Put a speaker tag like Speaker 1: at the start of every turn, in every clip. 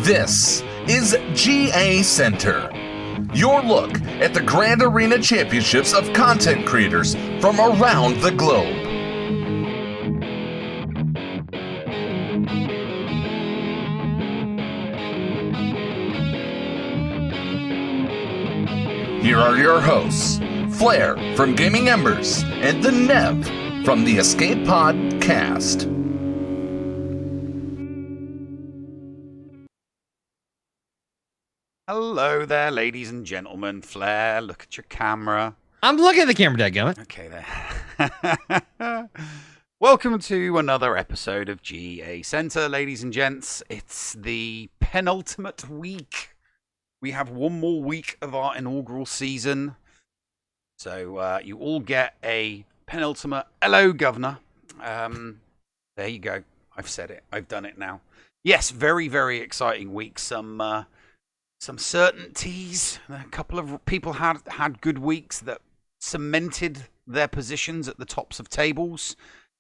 Speaker 1: This is GACenter, your look at the Grand Arena Championships of content creators from around the globe. Here are your hosts, Flair from Gaming Embers and the Nev from the Escape Pod Cast.
Speaker 2: Hello there, ladies and gentlemen. Flair, look at your camera.
Speaker 3: I'm looking at the camera, dadgummit.
Speaker 2: Okay, there. Welcome to another episode of GACenter, ladies and gents. It's the penultimate week. We have one more week of our inaugural season. So you all get a penultimate hello, governor. There you go. I've said it. I've done it now. Yes, very, very exciting week. Some certainties. A couple of people had good weeks that cemented their positions at the tops of tables.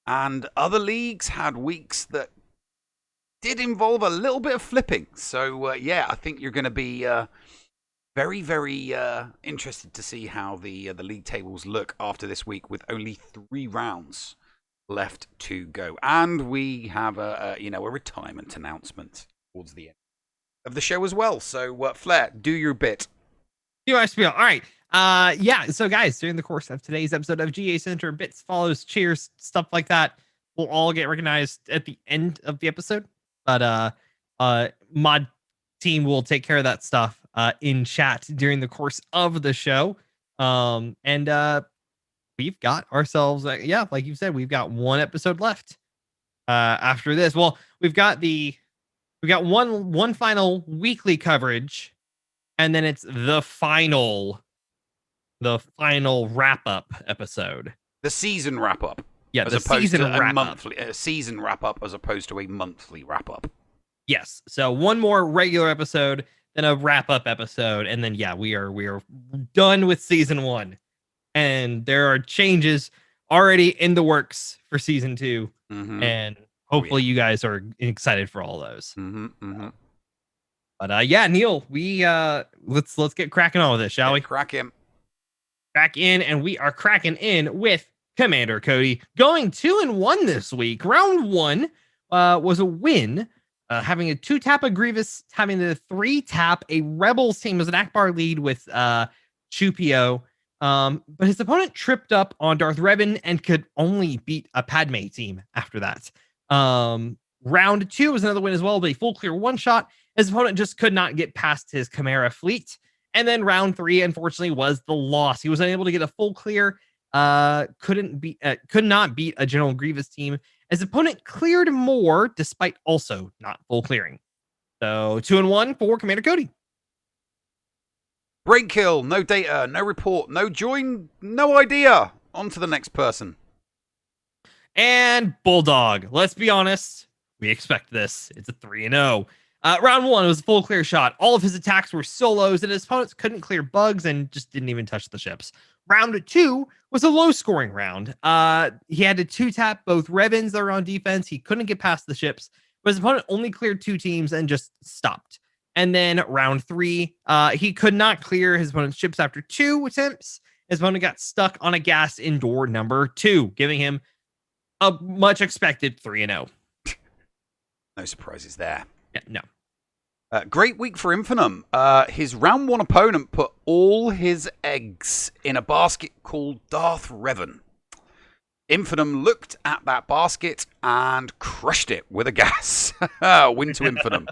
Speaker 2: And other leagues had weeks that did involve a little bit of flipping. So, yeah, I think you're going to be very, very interested to see how the league tables look after this week with only 3 rounds left to go. And we have a retirement announcement towards the end of the show as well. So, Flair, do your bit.
Speaker 3: Do I spiel? All right. Yeah. So, guys, during the course of today's episode of GACenter, bits, follows, cheers, stuff like that will all get recognized at the end of the episode. But mod team will take care of that stuff in chat during the course of the show. And we've got ourselves, like you said, we've got one episode left after this. Well, we've got one final weekly coverage, and then it's the final wrap up episode.
Speaker 2: The season wrap up.
Speaker 3: Yeah, the season wrap up.
Speaker 2: A season wrap up as opposed to a monthly wrap up.
Speaker 3: Yes. So one more regular episode, then a wrap up episode, and then we are done with season 1. And there are changes already in the works for season 2. Mm-hmm. And hopefully you guys are excited for all those.
Speaker 2: Mm-hmm, mm-hmm.
Speaker 3: But Neil, we let's get cracking on with this, shall we?
Speaker 2: Crack in,
Speaker 3: and we are cracking in with Commander Cody, going 2-1 this week. Round 1 was a win, having a 2-tap a Grievous, having a 3-tap a Rebels team as an Akbar lead with Chupio. But his opponent tripped up on Darth Revan and could only beat a Padme team after that. Round 2 was another win as well, but a full clear one-shot. His opponent just could not get past his Chimera fleet. And then round 3, unfortunately, was the loss. He was unable to get a full clear. Could not beat a General Grievous team. His opponent cleared more, despite also not full clearing. So 2-1 for Commander Cody.
Speaker 2: Break kill, no data, no report, no join, no idea. On to the next person.
Speaker 3: And Bulldog. Let's be honest, we expect this. It's a 3-0. Round 1 was a full clear shot. All of his attacks were solos, and his opponents couldn't clear bugs and just didn't even touch the ships. Round 2 was a low-scoring round. He had to 2-tap both Revans that were on defense. He couldn't get past the ships, but his opponent only cleared 2 teams and just stopped. And then round 3, he could not clear his opponent's ships after 2 attempts. His opponent got stuck on a gas in door number 2, giving him a much expected 3-0.
Speaker 2: No surprises there.
Speaker 3: Yeah, no.
Speaker 2: Great week for Infernum. His round 1 opponent put all his eggs in a basket called Darth Revan. Infernum looked at that basket and crushed it with a gas. Win to Infernum.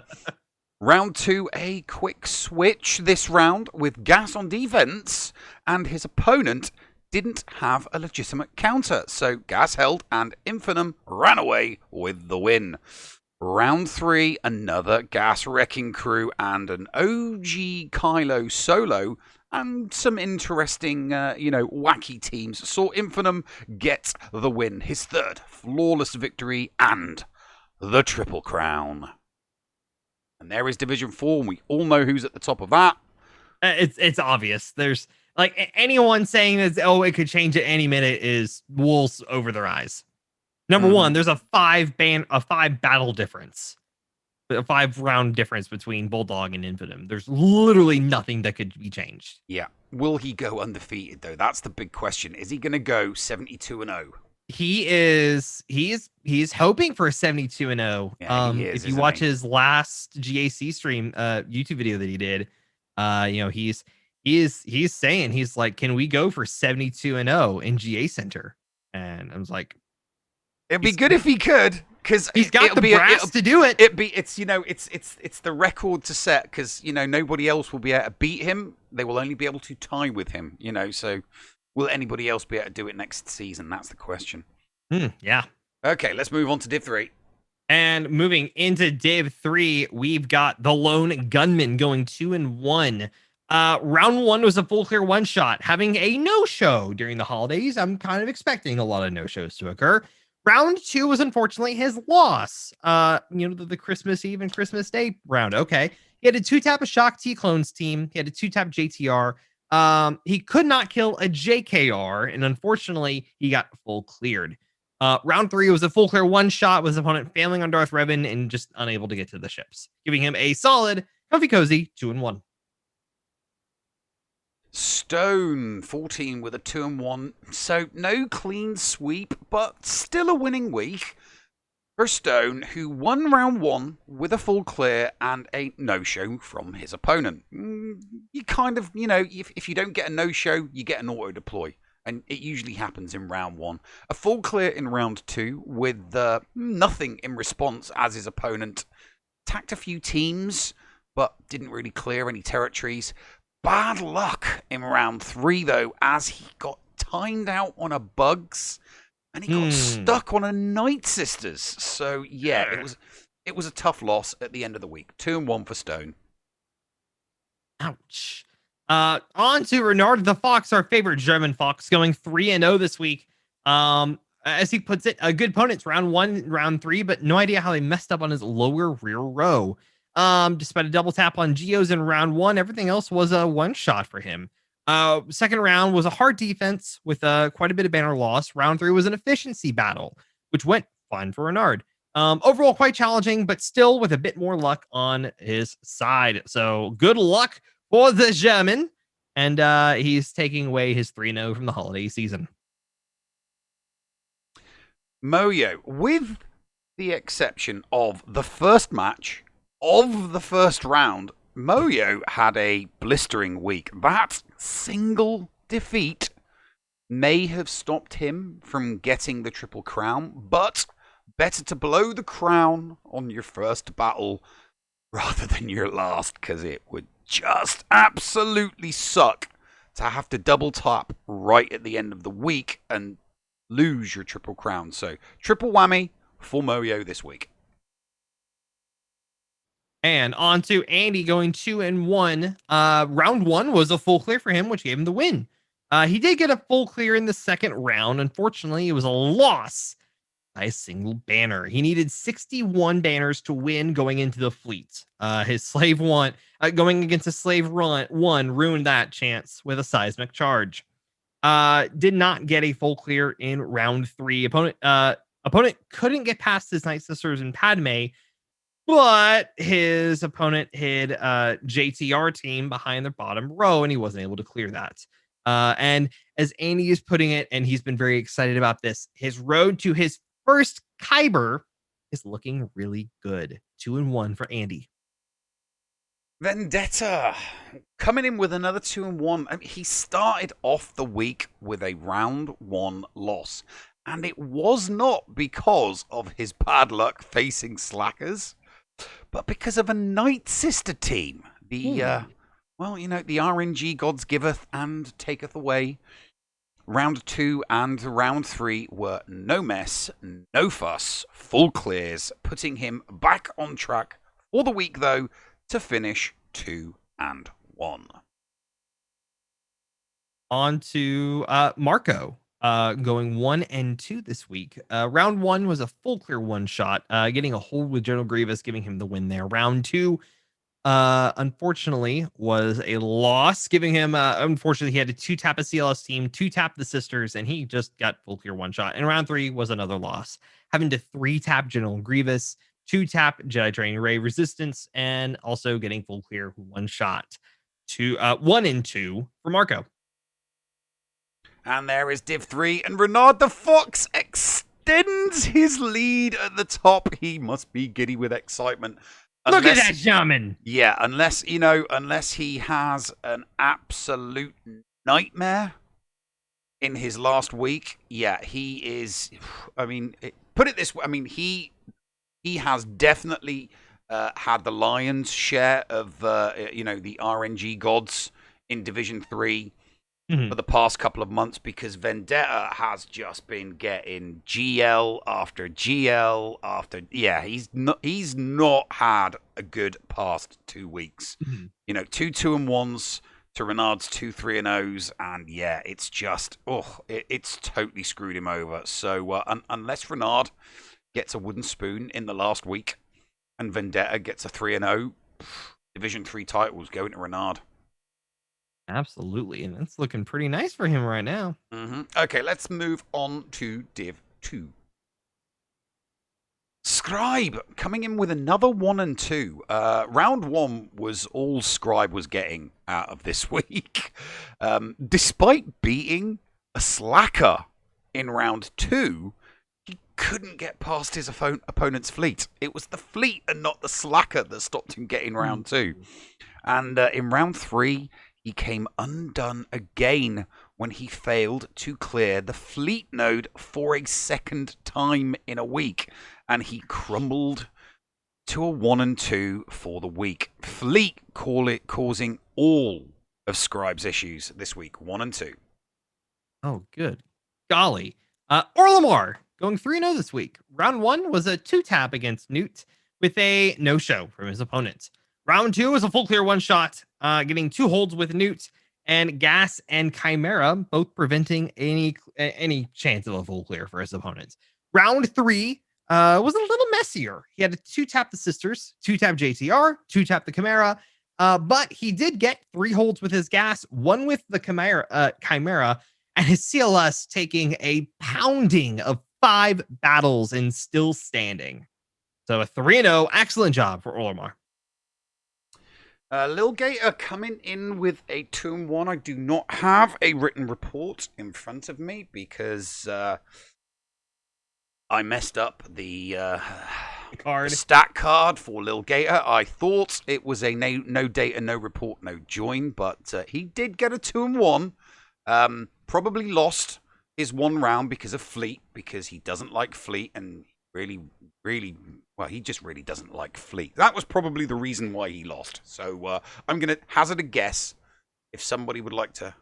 Speaker 2: Round 2, a quick switch this round with gas on defense, and his opponent didn't have a legitimate counter. So gas held, and Infernum ran away with the win. Round 3, another gas wrecking crew and an OG Kylo solo and some interesting, wacky teams saw Infernum get the win. His 3rd flawless victory and the Triple Crown. And there is Division 4, and we all know who's at the top of that.
Speaker 3: It's obvious. There's anyone saying that, it could change at any minute is wolves over their eyes. Number 1, there's a 5 battle difference a 5-round difference between Bulldog and Infidum. There's literally nothing that could be changed.
Speaker 2: Yeah. Will he go undefeated though? That's the big question. Is he going to go 72-0?
Speaker 3: He's hoping for a 72-0.
Speaker 2: Yeah, he is,
Speaker 3: if you
Speaker 2: isn't
Speaker 3: watch
Speaker 2: he?
Speaker 3: his last GAC stream, YouTube video that he did, he's saying, he's like, can we go for 72-0 in GACenter? And I was like,
Speaker 2: it'd be good if he could, because
Speaker 3: he's got the brass to do it.
Speaker 2: It's the record to set, because nobody else will be able to beat him. They will only be able to tie with him. So will anybody else be able to do it next season? That's the question.
Speaker 3: Yeah.
Speaker 2: Okay, let's move on to Div 3.
Speaker 3: And moving into Div 3, we've got the Lone Gunman going 2-1. Round 1 was a full clear one-shot, having a no-show during the holidays. I'm kind of expecting a lot of no-shows to occur. Round 2 was unfortunately his loss. The Christmas Eve and Christmas Day round. Okay. He had a 2-tap a Shock T-Clones team. He had a 2-tap JTR. He could not kill a JKR, and unfortunately, he got full cleared. Round 3 was a full clear one-shot with his opponent failing on Darth Revan and just unable to get to the ships, giving him a solid, comfy cozy 2-1.
Speaker 2: Stone 14 with a 2-1, so no clean sweep, but still a winning week for Stone, who won round 1 with a full clear and a no-show from his opponent. You kind of, if you don't get a no-show, you get an auto-deploy, and it usually happens in round 1. A full clear in round 2 with nothing in response, as his opponent attacked a few teams, but didn't really clear any territories. Bad luck in round 3, though, as he got timed out on a bugs, and he got stuck on a Night Sisters. So, yeah, it was a tough loss at the end of the week. 2-1 for Stone.
Speaker 3: Ouch. On to Renard the Fox, our favorite German Fox, going 3-0 this week. As he puts it, a good opponent's round 1, round 3, but no idea how they messed up on his lower rear row. Despite a double tap on Geos in round 1, everything else was a one-shot for him. Second round was a hard defense with quite a bit of banner loss. Round 3 was an efficiency battle, which went fine for Renard. Overall quite challenging, but still with a bit more luck on his side. So good luck for the German, and he's taking away his 3-0 from the holiday season.
Speaker 2: Moyo, with the exception of the first match of the first round, Moyo had a blistering week. That single defeat may have stopped him from getting the Triple Crown, but better to blow the crown on your first battle rather than your last, because it would just absolutely suck to have to double tap right at the end of the week and lose your Triple Crown. So, triple whammy for Moyo this week.
Speaker 3: And on to Andy going 2-1. Round 1 was a full clear for him, which gave him the win. He did get a full clear in the second round. Unfortunately, it was a loss by a single banner. He needed 61 banners to win going into the fleet. His slave one going against a slave one ruined that chance with a seismic charge. Did not get a full clear in round 3. Opponent couldn't get past his Night Sisters and Padme, but his opponent hid JTR team behind the bottom row, and he wasn't able to clear that. And as Andy is putting it, and he's been very excited about this, his road to his first Kyber is looking really good. 2-1 for Andy.
Speaker 2: Vendetta coming in with another 2-1. I mean, he started off the week with a round 1 loss, and it was not because of his bad luck facing slackers, but because of a Night Sister team. The RNG Gods giveth and taketh away. Round 2 and round 3 were no mess, no fuss, full clears, putting him back on track for the week, though, to finish 2-1.
Speaker 3: On to Marco, going 1-2 this week. Round 1 was a full clear one shot, getting a hold with General Grievous, giving him the win there. Round 2, unfortunately, was a loss, giving him, unfortunately, he had to 2-tap a CLS team, 2-tap the Sisters, and he just got full clear one shot. And round 3 was another loss, having to 3-tap General Grievous, 2-tap Jedi Training Ray Resistance, and also getting full clear 1 shot. 1 and 2 for Marco.
Speaker 2: And there is Div 3, and Renard the Fox extends his lead at the top. He must be giddy with excitement.
Speaker 3: Look at that shaman.
Speaker 2: Yeah, unless he has an absolute nightmare in his last week. Yeah, he is. I mean, put it this way. I mean, he has definitely had the lion's share of the RNG Gods in Division 3 for the past couple of months, because Vendetta has just been getting GL after GL after. Yeah, he's not had a good past 2 weeks. 2 2-1s to Renard's 2 3-0s, and yeah, it's just it's totally screwed him over. So unless Renard gets a wooden spoon in the last week and Vendetta gets a 3-0, Division 3 titles going to Renard.
Speaker 3: Absolutely, and it's looking pretty nice for him right now.
Speaker 2: Okay, let's move on to Div 2. Scribe coming in with another 1 and 2. Round 1 was all Scribe was getting out of this week. Despite beating a slacker in round 2, he couldn't get past his opponent's fleet. It was the fleet and not the slacker that stopped him getting round 2. And in round 3, he came undone again when he failed to clear the fleet node for a second time in a week. And he crumbled to a 1 and 2 for the week. Fleet causing all of Scribe's issues this week, 1 and 2.
Speaker 3: Oh, good golly. Orlamar going 3-0 this week. Round 1 was a 2-tap against Newt with a no-show from his opponent. Round 2 was a full clear 1 shot, getting 2 holds with Newt, and Gas and Chimera both preventing any chance of a full clear for his opponents. Round 3 was a little messier. He had to 2-tap the Sisters, 2-tap JTR, 2-tap the Chimera, but he did get 3 holds with his Gas, 1 with the Chimera, and his CLS taking a pounding of 5 battles and still standing. So a 3-0, excellent job for Orlamar.
Speaker 2: Lil Gator coming in with a 2-1. I do not have a written report in front of me because I messed up the stat card for Lil Gator. I thought it was a no data, no report, no join, but he did get a 2-1. Probably lost his 1 round because of Fleet, because he doesn't like Fleet, and really, he just really doesn't like Fleet. That was probably the reason why he lost. So I'm going to hazard a guess. If somebody would like to,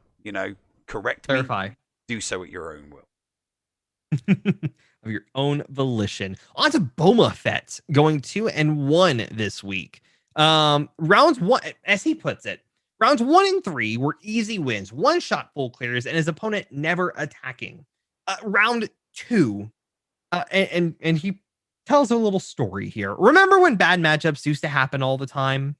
Speaker 2: correct
Speaker 3: Clarify.
Speaker 2: me, do so at your own will.
Speaker 3: Of your own volition. On to Boma Fett going 2-1 this week. Rounds 1, as he puts it, rounds 1 and 3 were easy wins, 1-shot full clears, and his opponent never attacking. Round 2, and he tells a little story here. Remember when bad matchups used to happen all the time?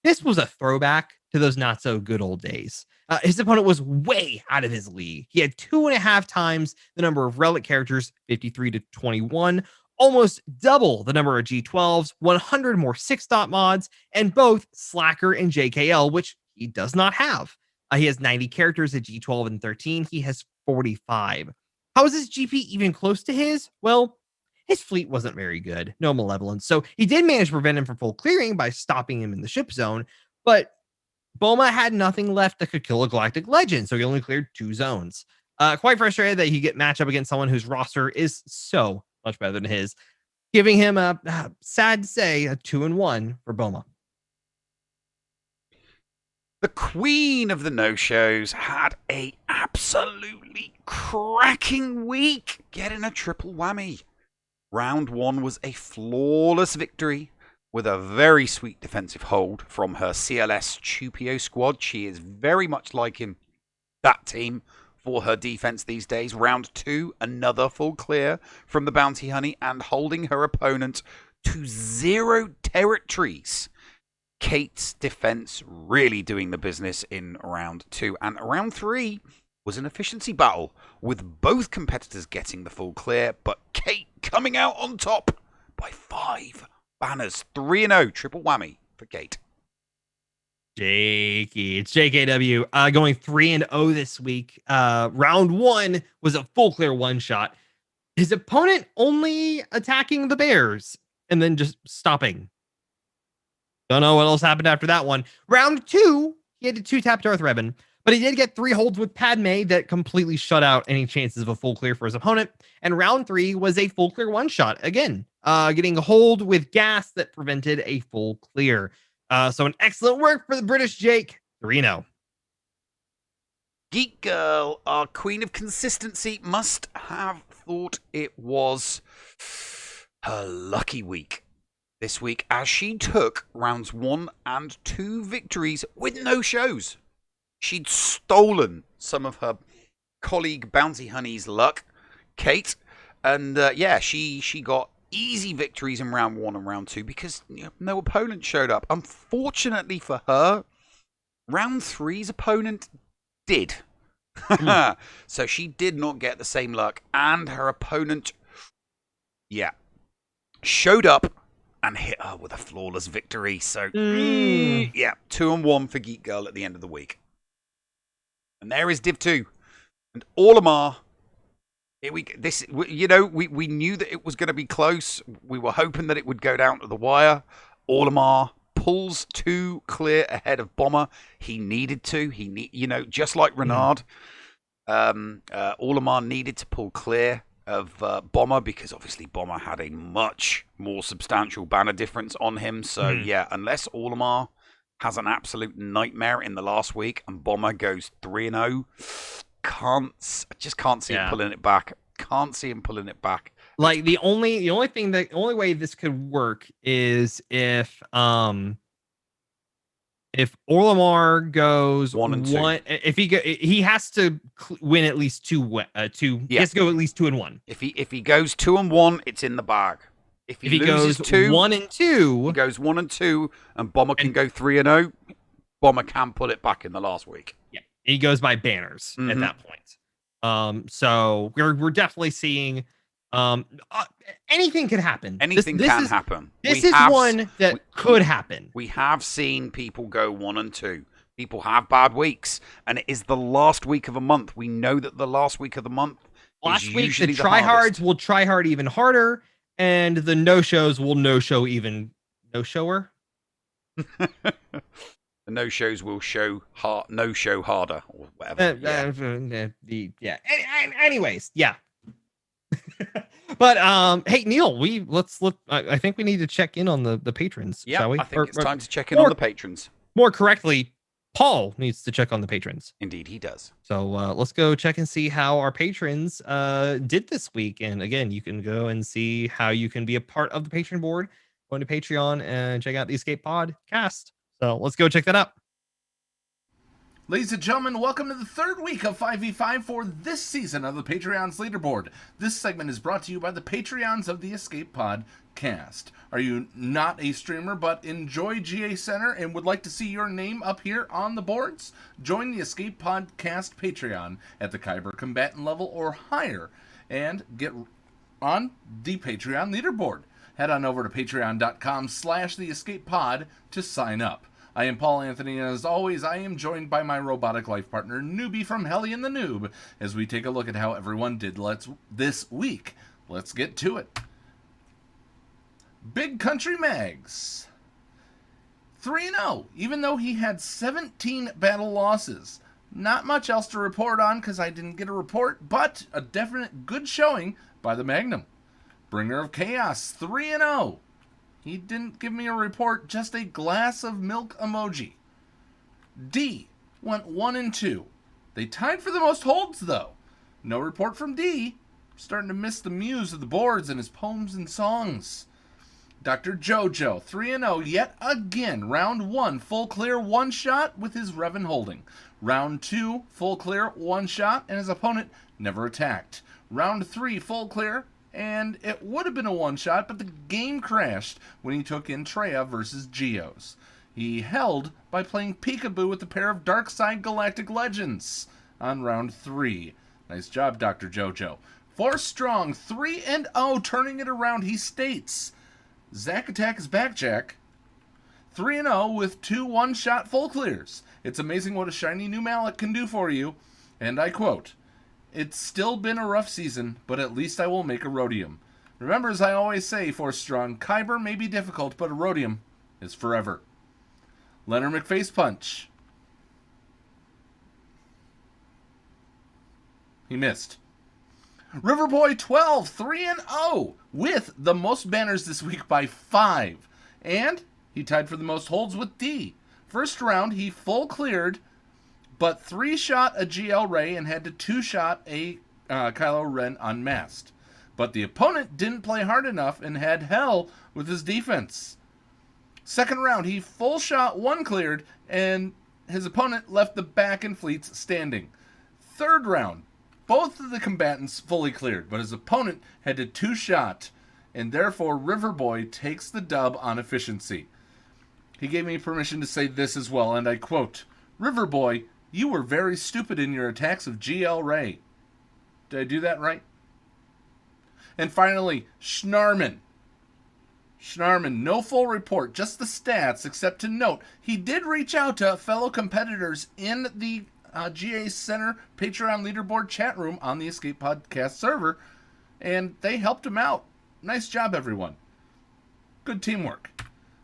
Speaker 3: This was a throwback to those not so good old days. His opponent was way out of his league. He had 2.5 times the number of relic characters, 53 to 21, almost double the number of G12s, 100 more 6-dot mods, and both Slacker and JKL, which he does not have. He has 90 characters at G12 and 13. He has 45. How is his GP even close to his? Well, his fleet wasn't very good. No malevolence. So he did manage to prevent him from full clearing by stopping him in the ship zone, but Boma had nothing left that could kill a Galactic Legend, so he only cleared 2 zones. Quite frustrated that he get matched up against someone whose roster is so much better than his, giving him a, sad to say, a 2-1 for Boma.
Speaker 2: The queen of the no-shows had a absolutely cracking week, getting a triple whammy. Round 1 was a flawless victory with a very sweet defensive hold from her CLS Chupio squad. She is very much liking that team for her defense these days. Round 2, another full clear from the Bounty Honey and holding her opponent to 0 territories. Kate's defense really doing the business in round 2. And round 3 was an efficiency battle with both competitors getting the full clear, but Kate coming out on top by 5 banners. 3-0, triple whammy for Gate.
Speaker 3: Jakey, it's JKW going 3-0 this week. Round 1 was a full clear one shot. His opponent only attacking the bears and then just stopping. Don't know what else happened after that one. Round 2, he had to 2-tap Darth Revan, but he did get 3 holds with Padme that completely shut out any chances of a full clear for his opponent. And round 3 was a full clear one shot again, getting a hold with gas that prevented a full clear. So an excellent work for the British Jake. 3-0.
Speaker 2: Geek Girl, our queen of consistency, must have thought it was her lucky week this week, as she took rounds 1 and 2 victories with no shows. She'd stolen some of her colleague Bounty Honey's luck, Kate, and she got easy victories in round 1 and round 2 because no opponent showed up. Unfortunately for her, round 3's opponent did. So she did not get the same luck, and her opponent showed up and hit her with a flawless victory. So 2-1 for Geek Girl at the end of the week. And there is Div 2 and Olimar. We knew that it was going to be close. We were hoping that it would go down to the wire. Olimar pulls 2 clear ahead of Bomber. He needed to. Just like Renard, Olimar needed to pull clear of Bomber because obviously Bomber had a much more substantial banner difference on him. So unless Olimar has an absolute nightmare in the last week and Bomber goes 3-0. I just can't see him pulling it back. Can't see him pulling it back.
Speaker 3: Like the only way this could work is if Olimar goes
Speaker 2: 1 and 2.
Speaker 3: If he has to win at least 2. He has to go at least 2-1.
Speaker 2: If he goes 2-1, it's in the bag. If he loses
Speaker 3: goes
Speaker 2: 2,
Speaker 3: 1 and 2,
Speaker 2: he goes 1 and 2, and Bomber can go 3-0. Bomber can pull it back in the last week.
Speaker 3: Yeah, he goes by banners at that point. So we're definitely seeing anything could happen.
Speaker 2: Anything can happen.
Speaker 3: This is one that could happen.
Speaker 2: We have seen people go 1 and 2. People have bad weeks, and it is the last week of a month. We know that the last week of the month
Speaker 3: last
Speaker 2: is
Speaker 3: week
Speaker 2: usually
Speaker 3: the tryhards will try hard even harder, and the no-shows will no-show even no-shower.
Speaker 2: The no-shows will no-show harder, or whatever.
Speaker 3: Anyways, yeah. But hey, Neil, let's look. I think we need to check in on the patrons.
Speaker 2: Yeah,
Speaker 3: shall we?
Speaker 2: I think it's time to check in on the patrons.
Speaker 3: More correctly, Paul needs to check on the patrons.
Speaker 2: Indeed, he does.
Speaker 3: So let's go check and see how our patrons did this week. And again, you can go and see how you can be a part of the patron board. Going to Patreon and check out the Escape Podcast. So let's go check that out.
Speaker 1: Ladies and gentlemen, welcome to the 3rd week of 5v5 for this season of the Patreon's Leaderboard. This segment is brought to you by the Patreons of the Escape Podcast. Are you not a streamer but enjoy GACenter and would like to see your name up here on the boards? Join the Escape Podcast Patreon at the Kyber Combatant level or higher and get on the Patreon Leaderboard. Head on over to patreon.com/theescapepod to sign up. I am Paul Anthony, and as always, I am joined by my robotic life partner, Newbie from Hellion the Noob, as we take a look at how everyone did this week. Let's get to it. Big Country Mags. 3-0, even though he had 17 battle losses. Not much else to report on because I didn't get a report, but a definite good showing by the Magnum. Bringer of Chaos, 3-0. He didn't give me a report, just a glass of milk emoji. D went 1 and 2. They tied for the most holds, though. No report from D. Starting to miss the muse of the boards and his poems and songs. Dr. Jojo, 3-0 yet again. Round 1, full clear one shot with his Revan holding. Round 2, full clear one shot, and his opponent never attacked. Round 3, full clear, and it would have been a one-shot, but the game crashed when he took in Treya versus Geos. He held by playing peekaboo with a pair of Darkside Galactic Legends on round 3. Nice job, Dr. Jojo. 4 strong, 3-0, turning it around, he states. Zack Attack is back, Jack. 3-0 with 2 one-shot full clears. It's amazing what a shiny new mallet can do for you. And I quote, "It's still been a rough season, but at least I will make a rhodium. Remember, as I always say, Force Strong, Kyber may be difficult, but a rhodium is forever." Leonard McFace Punch. He missed. Riverboy 12, 3-0, with the most banners this week by 5. And he tied for the most holds with D. First round, he full cleared, but 3-shot a GL Ray and had to 2-shot a Kylo Ren unmasked. But the opponent didn't play hard enough and had hell with his defense. Second round, he full shot 1 cleared, and his opponent left the back and fleets standing. Third round, both of the combatants fully cleared, but his opponent had to 2-shot, and therefore Riverboy takes the dub on efficiency. He gave me permission to say this as well, and I quote, "Riverboy, you were very stupid in your attacks of GL Ray." Did I do that right? And finally, Schnarman. Schnarman, no full report, just the stats, except to note, he did reach out to fellow competitors in the GACenter Patreon leaderboard chat room on the Escape Podcast server, and they helped him out. Nice job, everyone. Good teamwork.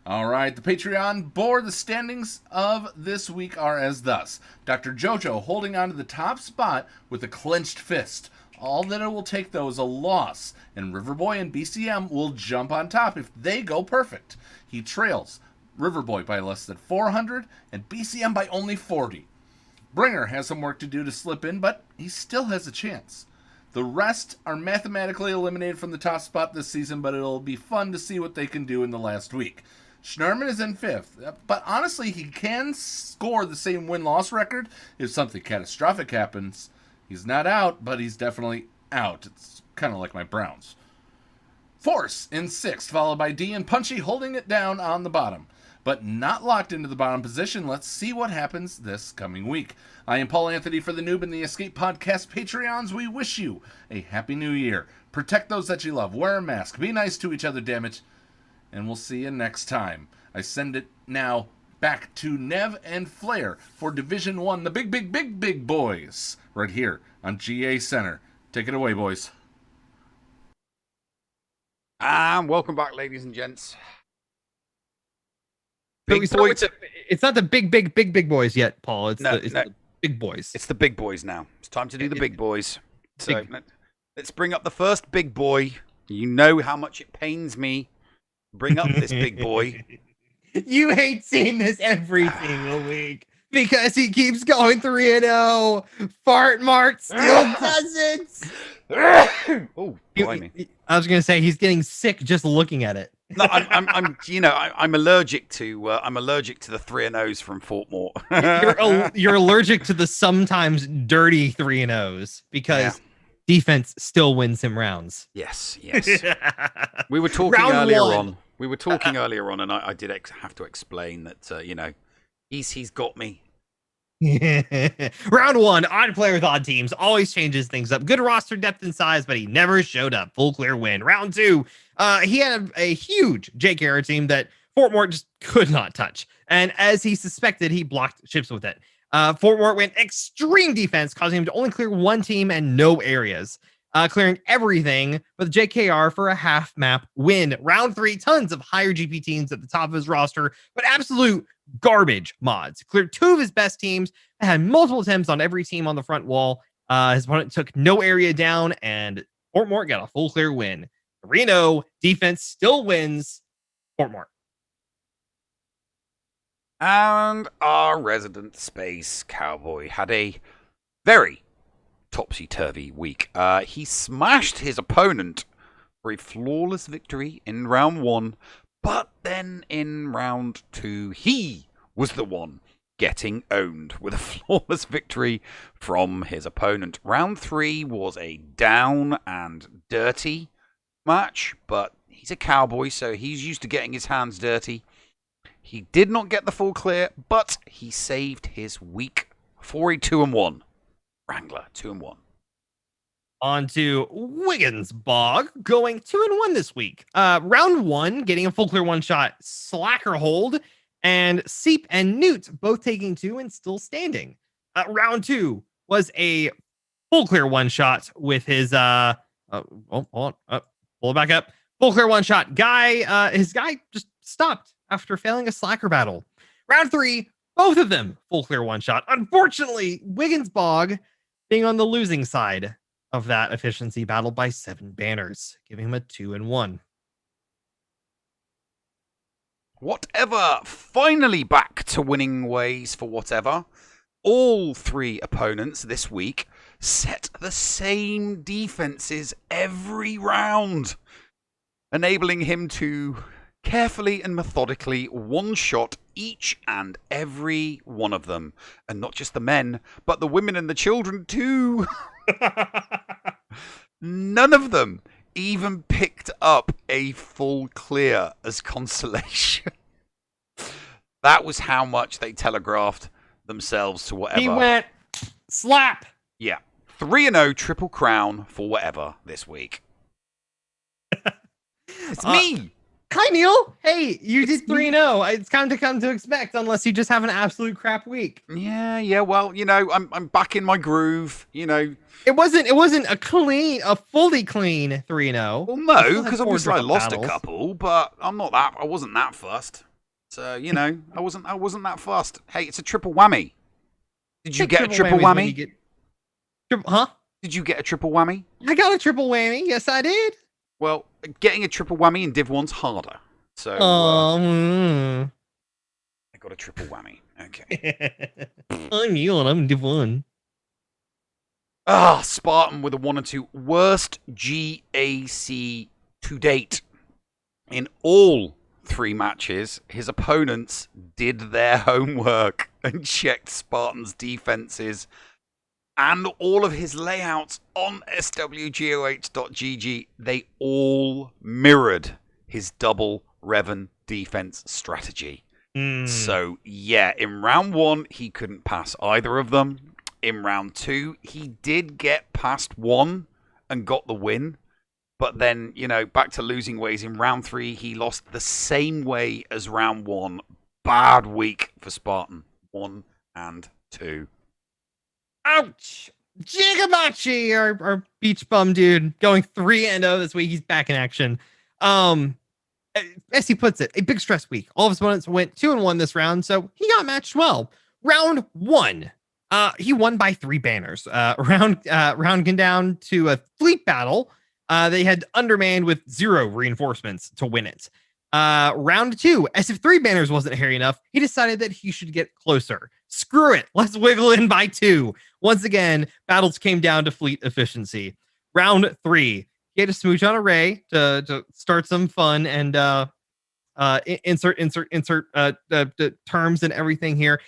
Speaker 1: All right, the Patreon board, the standings of this week are as thus. Dr. Jojo holding on to the top spot with a clenched fist. All that it will take, though, is a loss, and Riverboy and BCM will jump on top if they go perfect. He trails Riverboy by less than 400 and BCM by only 40. Bringer has some work to do to slip in, but he still has a chance. The rest are mathematically eliminated from the top spot this season, but it'll be fun to see what they can do in the last week. Schnarman is in 5th, but honestly, he can score the same win-loss record if something catastrophic happens. He's not out, but he's definitely out. It's kind of like my Browns. Force in 6th, followed by D and Punchy holding it down on the bottom, but not locked into the bottom position. Let's see what happens this coming week. I am Paul Anthony for the Noob and the Escape Podcast Patreons. We wish you a happy new year. Protect those that you love. Wear a mask. Be nice to each other, damn it. And we'll see you next time. I send it now back to Nev and Flair for Division 1, the big boys, right here on GACenter. Take it away, boys.
Speaker 2: And welcome back, ladies and gents.
Speaker 3: So it's not the big boys yet, Paul. It's
Speaker 2: No,
Speaker 3: the big boys.
Speaker 2: It's the big boys now. It's time to do the big boys. So let's bring up the first big boy. You know how much it pains me. Bring up this big boy.
Speaker 3: You hate seeing this every single week because he keeps going 3-0. Fart Mart still doesn't.
Speaker 2: Oh, blimey.
Speaker 3: I was gonna say he's getting sick just looking at it.
Speaker 2: No, I'm allergic to the 3-0s from Fort Mort.
Speaker 3: You're allergic to the sometimes dirty 3-0s because defense still wins him rounds.
Speaker 2: Yes. We were talking earlier on, and I did have to explain that he's got me.
Speaker 3: Round 1, odd player with odd teams, always changes things up. Good roster depth and size, but he never showed up. Full clear win. Round 2, he had a huge Jake Garrett team that Fort Mort just could not touch. And as he suspected, he blocked ships with it. Fort Mort went extreme defense, causing him to only clear 1 team and no areas. Clearing everything with JKR for a half map win. Round 3, tons of higher GP teams at the top of his roster, but absolute garbage mods. Cleared 2 of his best teams and had multiple attempts on every team on the front wall. His opponent took no area down, and Fort Mort got a full clear win. 3-0, defense still wins. Fort Mort.
Speaker 2: And our resident space cowboy had a very topsy-turvy week. He smashed his opponent for a flawless victory in round 1, but then in round 2, he was the one getting owned with a flawless victory from his opponent. Round 3 was a down and dirty match, but he's a cowboy, so he's used to getting his hands dirty. He did not get the full clear, but he saved his week for a 2-1. Wrangler, 2-1.
Speaker 3: On to Wiggins Bog, going 2-1 this week. Round 1, getting a full clear one shot, Slacker hold, and Seep and Newt both taking 2 and still standing. Round 2 was a full clear one shot with his hold on, pull it back up. Full clear one shot guy. His guy just stopped after failing a Slacker battle. Round 3, both of them full clear one shot. Unfortunately, Wiggins Bog being on the losing side of that efficiency battle by 7 banners, giving him a 2-1.
Speaker 2: Whatever, finally back to winning ways for whatever. All 3 opponents this week set the same defenses every round, enabling him to carefully and methodically one-shot each and every one of them. And not just the men, but the women and the children too. None of them even picked up a full clear as consolation. That was how much they telegraphed themselves to whatever.
Speaker 3: He went slap.
Speaker 2: Yeah. 3-0 triple crown for whatever this week. It's me.
Speaker 3: Hi, Neil. Hey, you did 3-0. It's kind of come to expect, unless you just have an absolute crap week.
Speaker 2: Yeah. Well, I'm back in my groove.
Speaker 3: It wasn't a fully clean 3-0.
Speaker 2: Well, no, because obviously I lost a couple, but I wasn't that fussed. So I wasn't that fussed. Hey, it's a triple whammy. Did you get a triple whammy?
Speaker 3: Huh?
Speaker 2: Did you get a triple whammy?
Speaker 3: I got a triple whammy. Yes, I did.
Speaker 2: Well, getting a triple whammy in Div 1's harder. So I got a triple whammy. Okay.
Speaker 3: I'm Neil and I'm Div 1.
Speaker 2: Spartan with a 1 and 2. Worst GAC to date. In all 3 matches, his opponents did their homework and checked Spartan's defenses and all of his layouts on SWGOH.gg. They all mirrored his double Revan defense strategy. So, yeah, in round 1, he couldn't pass either of them. In round 2, he did get past 1 and got the win. But then, back to losing ways. In round 3, he lost the same way as round 1. Bad week for Spartan. 1 and 2.
Speaker 3: Ouch! Jigamachi, our beach bum dude, going 3-0 this week. He's back in action. As he puts it, a big stress week. All of his opponents went 2-1 this round, so he got matched well. Round 1, he won by 3 banners. Round came down to a fleet battle. They had undermanned with 0 reinforcements to win it. Round 2, as if 3 banners wasn't hairy enough, he decided that he should get closer. Screw it, let's wiggle in by 2. Once again, battles came down to fleet efficiency. Round 3, he had to smooch on a Ray to start some fun and insert the terms and everything here.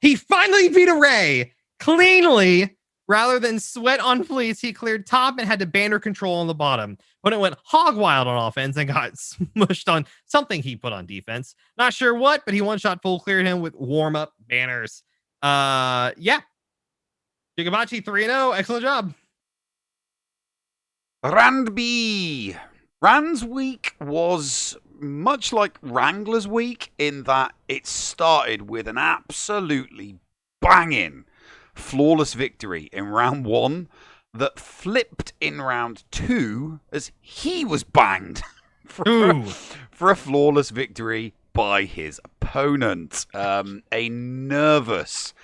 Speaker 3: He finally beat a Ray cleanly. Rather than sweat on fleets, he cleared top and had to banner control on the bottom. But it went hog wild on offense and got smushed on something he put on defense. Not sure what, but he one-shot full cleared him with warm-up banners. Yeah. Jigamachi 3-0. Excellent job.
Speaker 2: Rand B. Rand's week was much like Wrangler's week in that it started with an absolutely banging flawless victory in round 1 that flipped in round 2 as he was banged for a flawless victory by his opponent. A nervous,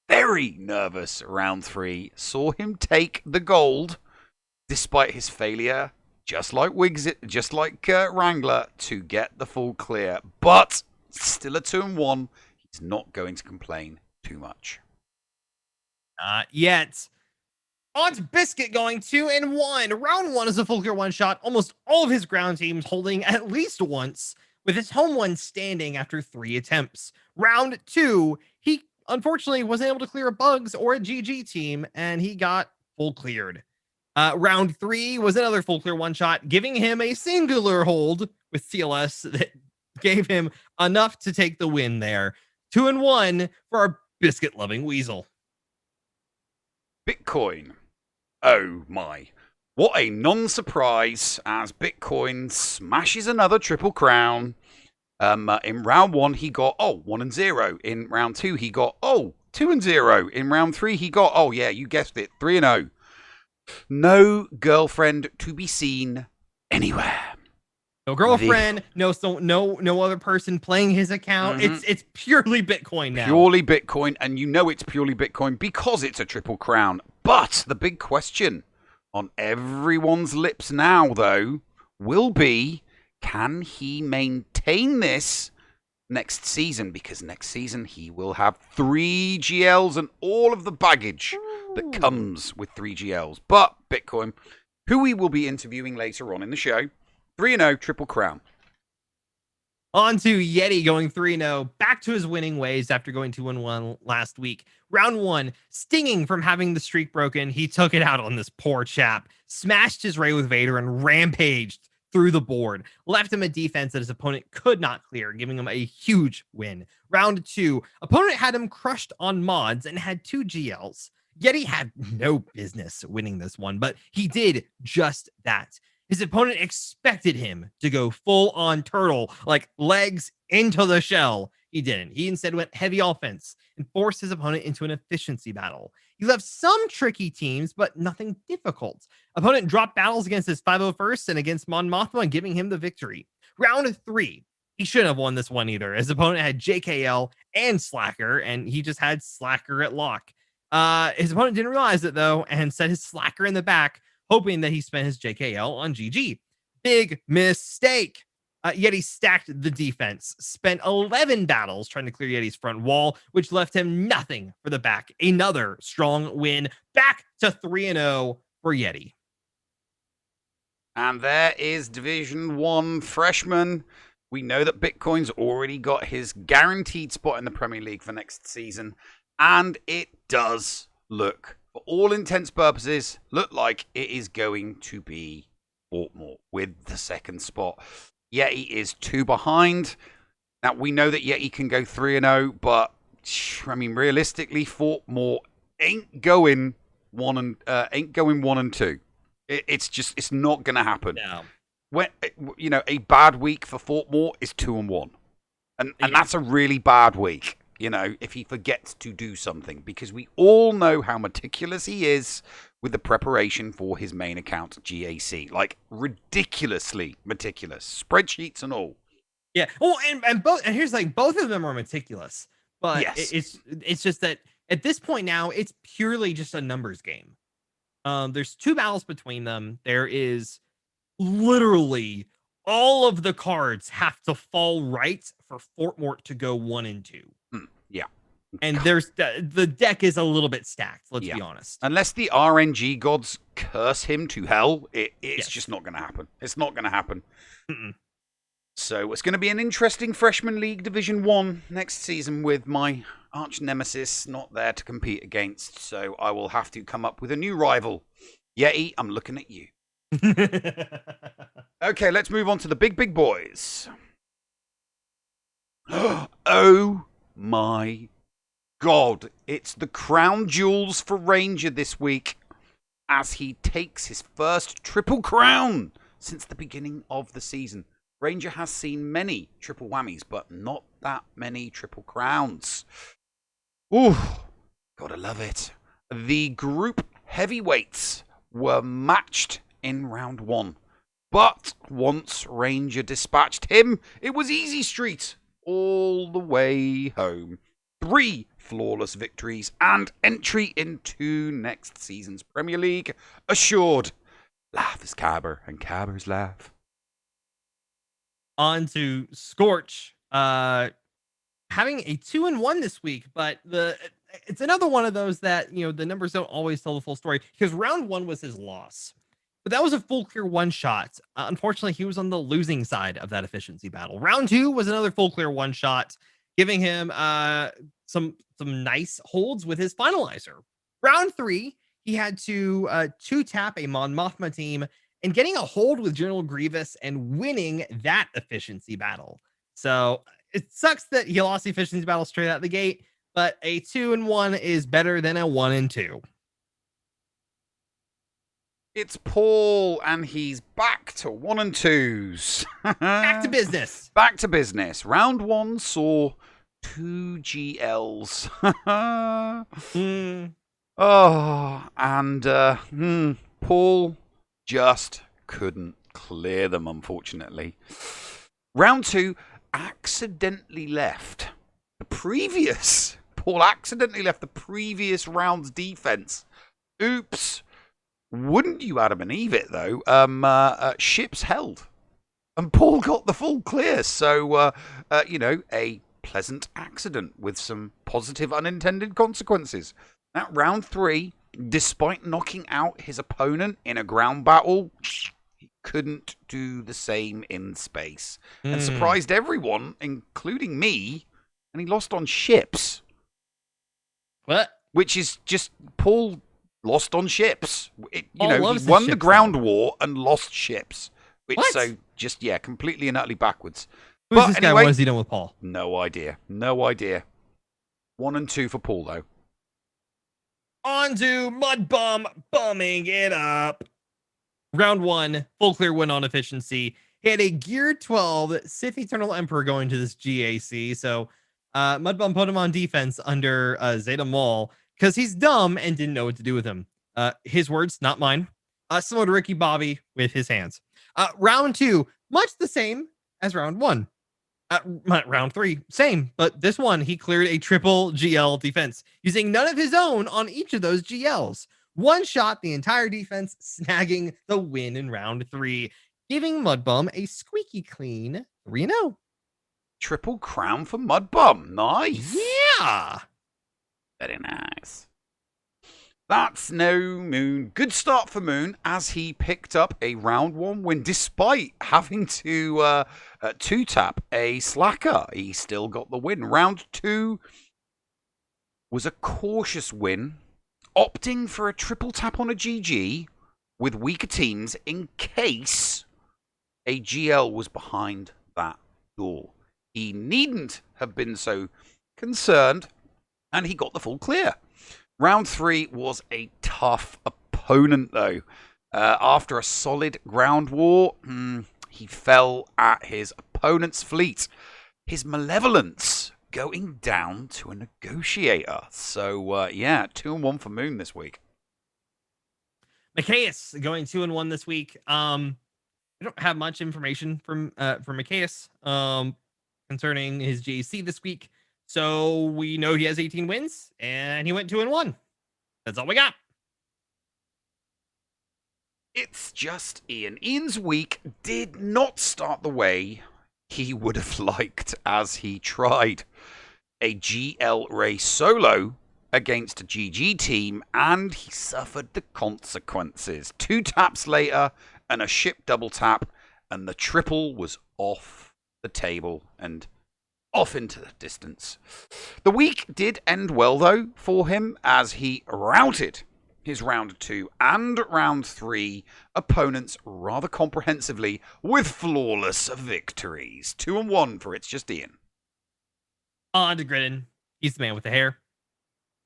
Speaker 2: very nervous round 3 saw him take the gold despite his failure, just like Wrangler, to get the full clear. But still a 2-1. He's not going to complain too much.
Speaker 3: Not yet. On to Biscuit going 2-1. Round 1 is a full clear one shot. Almost all of his ground teams holding at least once, with his home one standing after 3 attempts. Round 2, he unfortunately wasn't able to clear a Bugs or a GG team, and he got full cleared. Round 3 was another full clear one shot, giving him a singular hold with CLS that gave him enough to take the win there. 2-1 for our biscuit loving weasel.
Speaker 2: Bitcoin Oh my. What a non-surprise as Bitcoin smashes another Triple Crown. In round 1, he got, 1-0. In round 2, he got, 2-0. In round 3, he got, you guessed it, 3-0. No girlfriend to be seen anywhere.
Speaker 3: No girlfriend, no other person playing his account. It's purely Bitcoin now.
Speaker 2: Purely Bitcoin, and you know it's purely Bitcoin because it's a Triple Crown. But the big question on everyone's lips now, though, will be, can he maintain this next season? Because next season he will have 3 GLs and all of the baggage that comes with 3 GLs. But Bitcoin, who we will be interviewing later on in the show, 3-0 Triple Crown.
Speaker 3: On to Yeti going 3-0, back to his winning ways after going 2-1 last week. Round 1, stinging from having the streak broken, he took it out on this poor chap, smashed his Ray with Vader, and rampaged through the board, left him a defense that his opponent could not clear, giving him a huge win. Round 2, opponent had him crushed on mods and had 2 GLs. Yeti had no business winning this one, but he did just that. His opponent expected him to go full on turtle, like legs into the shell. He didn't. He instead went heavy offense and forced his opponent into an efficiency battle. He left some tricky teams, but nothing difficult. Opponent dropped battles against his 501st and against Mon Mothma, giving him the victory. Round 3. He shouldn't have won this one either. His opponent had JKL and Slacker, and he just had Slacker at lock. His opponent didn't realize it, though, and set his Slacker in the back, hoping that he spent his JKL on GG. Big mistake. Yeti stacked the defense, spent 11 battles trying to clear Yeti's front wall, which left him nothing for the back. Another strong win, back to 3-0 for Yeti.
Speaker 2: And there is Division 1 freshman. We know that Bitcoin's already got his guaranteed spot in the Premier League for next season, and it does look, for all intents purposes, look like it is going to be Fortmore with the second spot. Yeti is 2 behind. Now, we know that Yeti can go 3-0, but, I mean, realistically, Fortmore ain't going 1 and 2. It's not going to happen.
Speaker 3: No.
Speaker 2: When, a bad week for Fortmore is 2-1. And that's a really bad week, if he forgets to do something, because we all know how meticulous he is with the preparation for his main account, GAC. Like, ridiculously meticulous. Spreadsheets and all.
Speaker 3: Yeah. Well, and here's both of them are meticulous, but
Speaker 2: yes.
Speaker 3: it's just that at this point now, it's purely just a numbers game. There's 2 battles between them. There is literally all of the cards have to fall right for Fortmore to go 1 and 2.
Speaker 2: Yeah.
Speaker 3: And there's the deck is a little bit stacked, let's be honest.
Speaker 2: Unless the RNG gods curse him to hell, it's just not going to happen. It's not going to happen.
Speaker 3: Mm-mm.
Speaker 2: So it's going to be an interesting Freshman League Division 1 next season with my arch nemesis not there to compete against. So I will have to come up with a new rival. Yeti, I'm looking at you. Okay, let's move on to the big boys. Oh my God, it's the crown jewels for Ranger this week as he takes his first triple crown since the beginning of the season. Ranger has seen many triple whammies, but not that many triple crowns. Ooh, gotta love it. The group heavyweights were matched in round 1, but once Ranger dispatched him, it was easy street all the way home. 3 flawless victories and entry into next season's Premier League assured. Laugh is Cabber and Cabber's laugh.
Speaker 3: On to Scorch, having a 2-1 this week, but it's another one of those that the numbers don't always tell the full story, because round 1 was his loss, but that was a full clear 1 shot. Unfortunately, he was on the losing side of that efficiency battle. Round 2 was another full clear 1 shot, giving him some nice holds with his finalizer. Round 3, he had to 2-tap a Mon Mothma team and getting a hold with General Grievous and winning that efficiency battle. So it sucks that he lost the efficiency battle straight out the gate, but a 2-1 is better than a 1-2.
Speaker 2: It's Paul, and he's back to 1 and 2s.
Speaker 3: Back to business.
Speaker 2: Back to business. Round 1 saw 2 GLs. Oh, and Paul just couldn't clear them, unfortunately. Round 2 accidentally left the previous. Paul accidentally left the previous round's defense. Oops. Wouldn't you, Adam and Eve, it though? Ships held, and Paul got the full clear. So, a pleasant accident with some positive unintended consequences. At round 3, despite knocking out his opponent in a ground battle, he couldn't do the same in space, and surprised everyone, including me. And he lost on ships.
Speaker 3: What?
Speaker 2: Which is just Paul. Lost on ships. He
Speaker 3: loves
Speaker 2: won
Speaker 3: his
Speaker 2: the
Speaker 3: ships,
Speaker 2: ground
Speaker 3: though.
Speaker 2: war and lost ships. Which,
Speaker 3: What?
Speaker 2: so, just, completely and utterly backwards.
Speaker 3: Who's
Speaker 2: But
Speaker 3: this
Speaker 2: anyway,
Speaker 3: guy? What has he done with Paul?
Speaker 2: No idea. 1 and 2 for Paul, though.
Speaker 3: On to Mud Bum bumming it up. Round 1, full clear win on efficiency. He had a Gear 12 Sith Eternal Emperor going to this GAC. So Mud Bum put him on defense under Zeta Maul because he's dumb and didn't know what to do with him. His words, not mine. Similar to Ricky Bobby with his hands. Round 2, much the same as round 1. Round 3, same, but this one he cleared a triple GL defense using none of his own on each of those GLs. One shot the entire defense, snagging the win in round 3, giving Mudbum a squeaky clean 3-0.
Speaker 2: Triple crown for Mudbum. Nice.
Speaker 3: Yeah.
Speaker 2: Very nice. That's no Moon. Good start for Moon as he picked up a round 1 win despite having to 2-tap a slacker. He still got the win. Round 2 was a cautious win, opting for a triple tap on a GG with weaker teams in case a GL was behind that door. He needn't have been so concerned, and he got the full clear. Round 3 was a tough opponent, though. After a solid ground war, he fell at his opponent's fleet. His malevolence going down to a negotiator. So, 2-1 for Moon this week.
Speaker 3: Macias going 2-1 this week. I don't have much information from Macias concerning his GAC this week. So we know he has 18 wins, and he went 2-1. That's all we got.
Speaker 2: It's just Ian. Ian's week did not start the way he would have liked as he tried a GL race solo against a GG team, and he suffered the consequences. 2 taps later, and a ship double tap, and the triple was off the table and off into the distance. The week did end well, though, for him as he routed his round 2 and round 3 opponents rather comprehensively with flawless victories. 2-1 for It's Just Ian.
Speaker 3: On to Gridden. He's the man with the hair.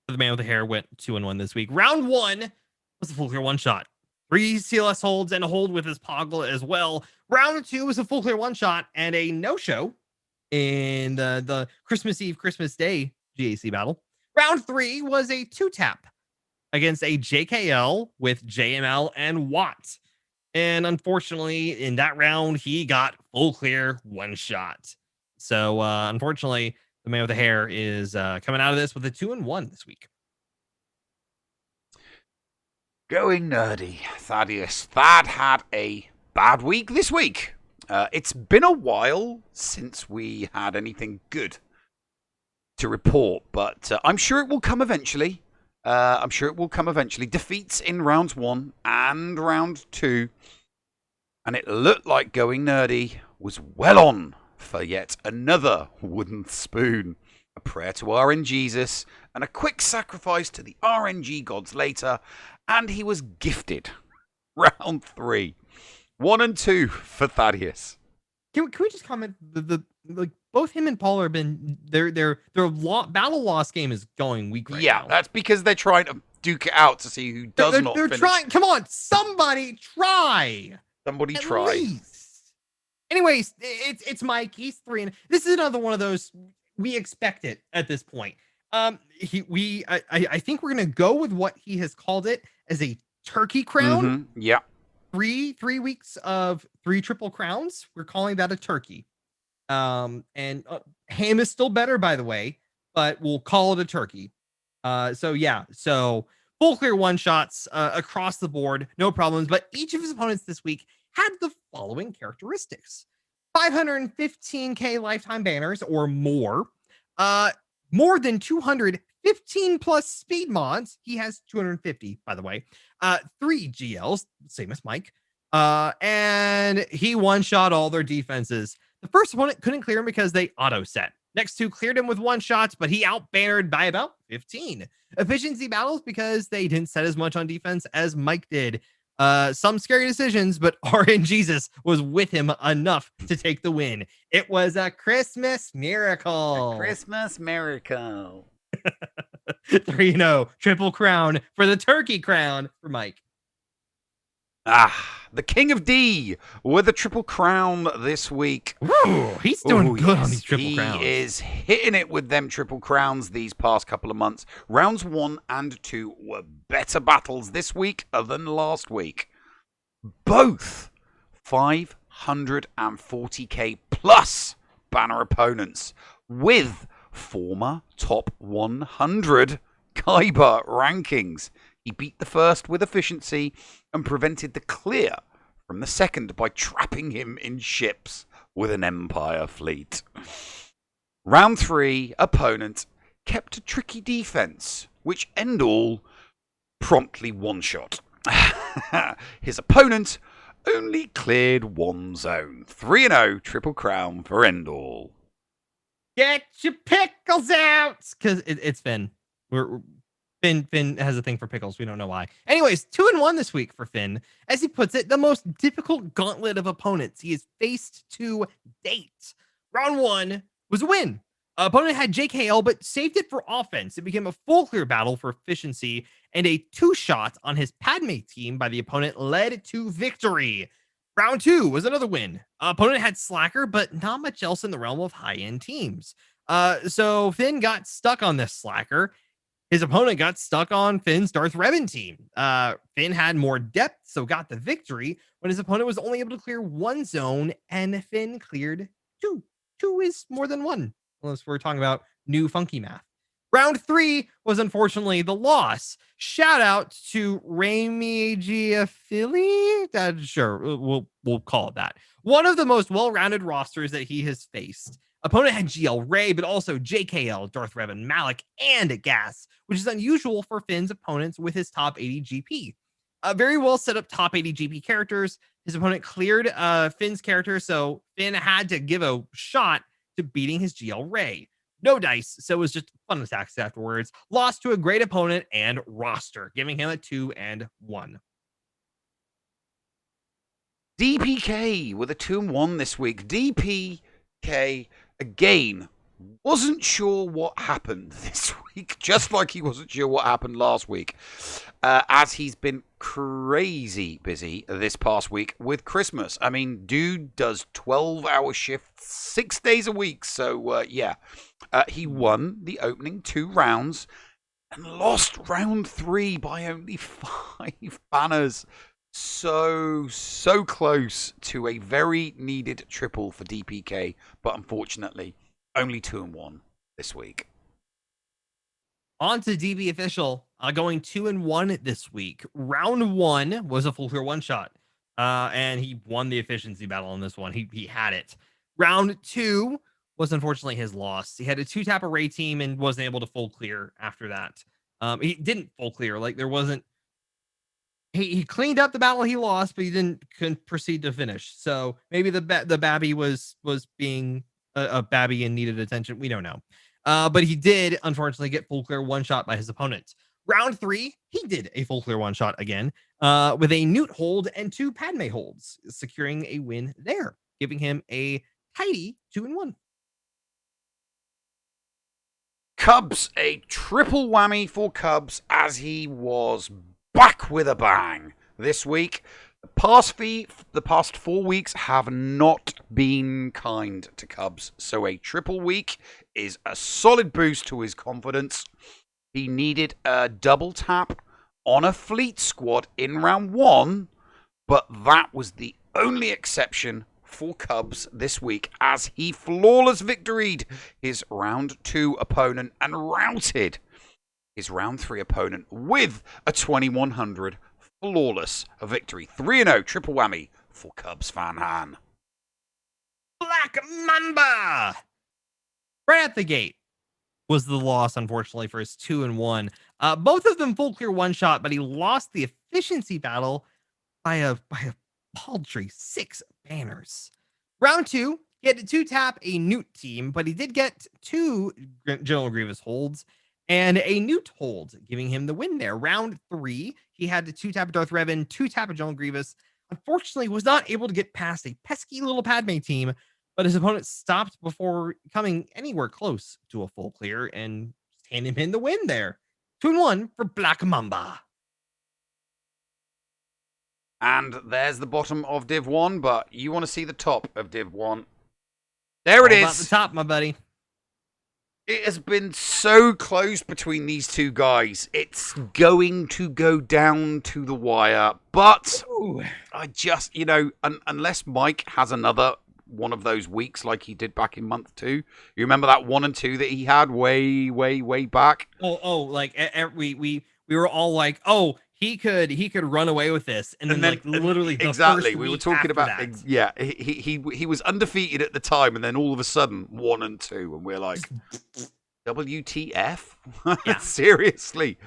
Speaker 3: The man with the hair went 2-1 this week. Round 1 was a full clear 1-shot. 3 CLS holds and a hold with his Poggle as well. Round 2 was a full clear 1-shot and a no-show in the Christmas Eve, Christmas Day GAC battle. Round 3 was a 2-tap against a JKL with JML and Watt. And unfortunately, in that round, he got full clear 1-shot. So, unfortunately, the man with the hair is coming out of this with a 2-1 this week.
Speaker 2: Going nerdy, Thaddeus. Thad had a bad week this week. It's been a while since we had anything good to report, but I'm sure it will come eventually. Defeats in rounds 1 and round 2. And it looked like Going Nerdy was well on for yet another wooden spoon. A prayer to RNGesus and a quick sacrifice to the RNG Gods later, and he was gifted. Round 3. 1 and 2 for Thaddeus.
Speaker 3: Can we just comment? Like both him and Paul have been their battle loss game is going weak right now.
Speaker 2: That's because they're trying to duke it out to see who does not
Speaker 3: they're
Speaker 2: finish.
Speaker 3: trying. Come on, somebody try.
Speaker 2: Somebody
Speaker 3: At
Speaker 2: try.
Speaker 3: least. Anyways, it's Mike. He's 3 and this is another one of those we expect it at this point. I think we're gonna go with what he has called it as a turkey crown.
Speaker 2: Mm-hmm. Yeah.
Speaker 3: 3 weeks of 3 triple crowns. We're calling that a turkey. And ham is still better, by the way, but we'll call it a turkey. So full clear one shots across the board, no problems. But each of his opponents this week had the following characteristics: 515k lifetime banners or more, more than 215 plus speed mods. He has 250, by the way. 3 GLs, same as Mike. And he one-shot all their defenses. The first opponent couldn't clear him because they auto-set. Next 2 cleared him with 1 shots, but he out-bannered by about 15. Efficiency battles because they didn't set as much on defense as Mike did. Some scary decisions, but RNG was with him enough to take the win. It was a Christmas miracle.
Speaker 2: A Christmas miracle.
Speaker 3: 3-0, triple crown for the turkey crown for Mike.
Speaker 2: The King of D with a triple crown this week.
Speaker 3: Ooh, he's doing good on these triple crowns.
Speaker 2: He is hitting it with them triple crowns these past couple of months. Rounds 1 and 2 were better battles this week than last week. Both 540k plus banner opponents with former top 100 Kaiba rankings. He beat the first with efficiency and prevented the clear from the second by trapping him in ships with an Empire fleet. Round 3, opponent kept a tricky defense, which Endall promptly one-shot. His opponent only cleared 1 zone. 3-0, triple crown for Endall.
Speaker 3: Get your pickles out! Because it's Finn. Finn has a thing for pickles. We don't know why. Anyways, 2-1 this week for Finn. As he puts it, the most difficult gauntlet of opponents he has faced to date. Round 1 was a win. Opponent had JKL, but saved it for offense. It became a full clear battle for efficiency, and a 2-shot on his Padme team by the opponent led to victory. Round 2 was another win. Opponent had Slacker, but not much else in the realm of high-end teams. So Finn got stuck on this Slacker. His opponent got stuck on Finn's Darth Revan team. Finn had more depth, so got the victory when his opponent was only able to clear 1 zone, and Finn cleared 2. 2 is more than 1, unless we're talking about new funky math. Round 3 was unfortunately the loss. Shout out to Rami Giafili. Sure, we'll call it that. One of the most well-rounded rosters that he has faced. Opponent had GL Ray, but also JKL, Darth Revan, Malik, and Gas, which is unusual for Finn's opponents with his top 80 GP. Very well set up top 80 GP characters. His opponent cleared Finn's character, so Finn had to give a shot to beating his GL Ray. No dice, so it was just fun attacks afterwards. Lost to a great opponent and roster, giving him a 2-1.
Speaker 2: DPK with a 2-1 this week. DPK, again, wasn't sure what happened this week, just like he wasn't sure what happened last week, as he's been crazy busy this past week with Christmas. I mean, dude does 12-hour shifts 6 days a week, so yeah. He won the opening 2 rounds and lost round 3 by only 5 banners. So close to a very needed triple for DPK, but unfortunately, only 2-1 this week.
Speaker 3: On to DB Official, going 2-1 this week. Round 1 was a full clear 1-shot, and he won the efficiency battle on this one. He had it. Round 2 was unfortunately his loss. He had a 2-tap array team and wasn't able to full clear after that. He didn't full clear. Like, there wasn't. He cleaned up the battle he lost, but he couldn't proceed to finish. So maybe the Babby was being a Babby and needed attention. We don't know. But he did, unfortunately, get full clear 1-shot by his opponent. Round 3, he did a full clear 1-shot again, with a Newt hold and 2 Padme holds, securing a win there, giving him a tidy 2-1.
Speaker 2: Cubs, a triple whammy for Cubs as he was back with a bang this week. The past 4 weeks have not been kind to Cubs, so a triple week is a solid boost to his confidence. He needed a double tap on a fleet squad in round 1, but that was the only exception for Cubs this week as he flawless victoried his round 2 opponent and routed his round 3 opponent with a 2100 flawless victory. 3-0 triple whammy for Cubs fan Han.
Speaker 3: Black Mamba! Right at the gate was the loss, unfortunately, for his 2-1. Both of them full clear one shot, but he lost the efficiency battle by a paltry 6 banners. Round 2, he had to 2-tap a Newt team, but he did get 2 General Grievous holds and a Newt hold, giving him the win there. Round 3, he had to 2-tap a Darth Revan, 2-tap a General Grievous. Unfortunately, was not able to get past a pesky little Padme team, but his opponent stopped before coming anywhere close to a full clear and handed him the win there. 2-1 for Black Mamba.
Speaker 2: And there's the bottom of Div 1, but you want to see the top of Div 1. There it is.
Speaker 3: About the top, my buddy.
Speaker 2: It has been so close between these two guys. It's going to go down to the wire. But I just, unless Mike has another one of those weeks like he did back in month 2. You remember that 1 and 2 that he had way back?
Speaker 3: Like we were all like, oh, he could run away with this, and then like literally the
Speaker 2: exactly.
Speaker 3: First
Speaker 2: we were
Speaker 3: week
Speaker 2: talking about
Speaker 3: that.
Speaker 2: yeah. He was undefeated at the time, and then all of a sudden 1 and 2, and we're like, WTF?
Speaker 3: Yeah.
Speaker 2: Seriously,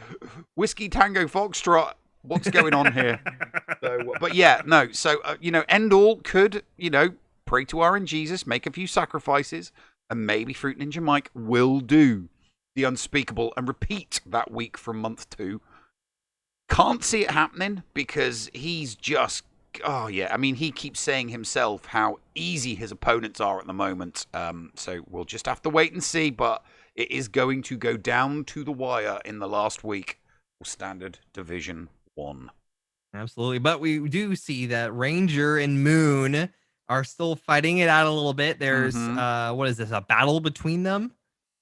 Speaker 2: Whiskey Tango Foxtrot. What's going on here? But yeah, no. So Endall could pray to RNG Jesus, make a few sacrifices, and maybe Fruit Ninja Mike will do the unspeakable and repeat that week from month 2. Can't see it happening because he's just, he keeps saying himself how easy his opponents are at the moment. So we'll just have to wait and see, but it is going to go down to the wire in the last week for Standard Division 1.
Speaker 3: Absolutely. But we do see that Ranger and Moon are still fighting it out a little bit. There's, what is this, a battle between them?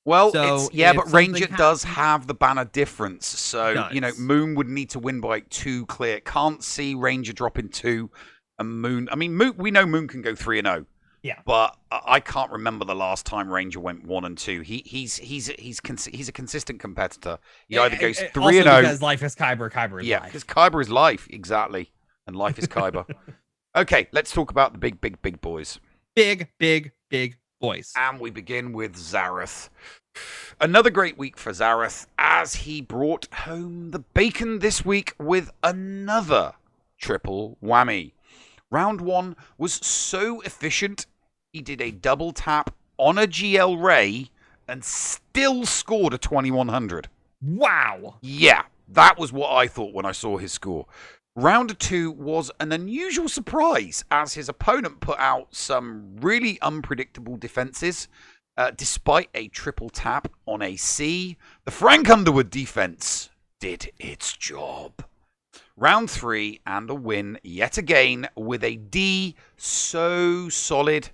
Speaker 2: Well,
Speaker 3: so
Speaker 2: but Ranger does have the banner difference. So, Moon would need to win by 2 clear. Can't see Ranger dropping 2 and Moon. I mean, we know Moon can go 3-0.
Speaker 3: Yeah.
Speaker 2: But I can't remember the last time Ranger went 1 and 2. He's a consistent competitor. He either goes 3-0
Speaker 3: because life is Kyber is life.
Speaker 2: Yeah, because Kyber is life, exactly. And life is Kyber. Okay, let's talk about the big boys.
Speaker 3: Big boys.
Speaker 2: And we begin with Zareth. Another great week for Zareth as he brought home the bacon this week with another triple whammy. Round 1 was so efficient, he did a double tap on a GL Ray and still scored a 2100.
Speaker 3: Wow.
Speaker 2: Yeah, that was what I thought when I saw his score. Round 2 was an unusual surprise as his opponent put out some really unpredictable defenses. Despite a triple tap on a C, the Frank Underwood defense did its job. Round 3 and a win yet again with a D so solid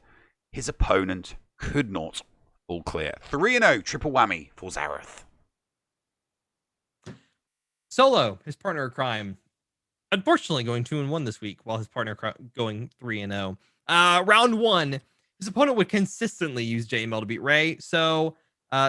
Speaker 2: his opponent could not all clear. 3-0 triple whammy for Zareth.
Speaker 3: Solo, his partner in crime, unfortunately going 2-1 this week, while his partner going 3-0. Round 1, his opponent would consistently use JML to beat Ray, so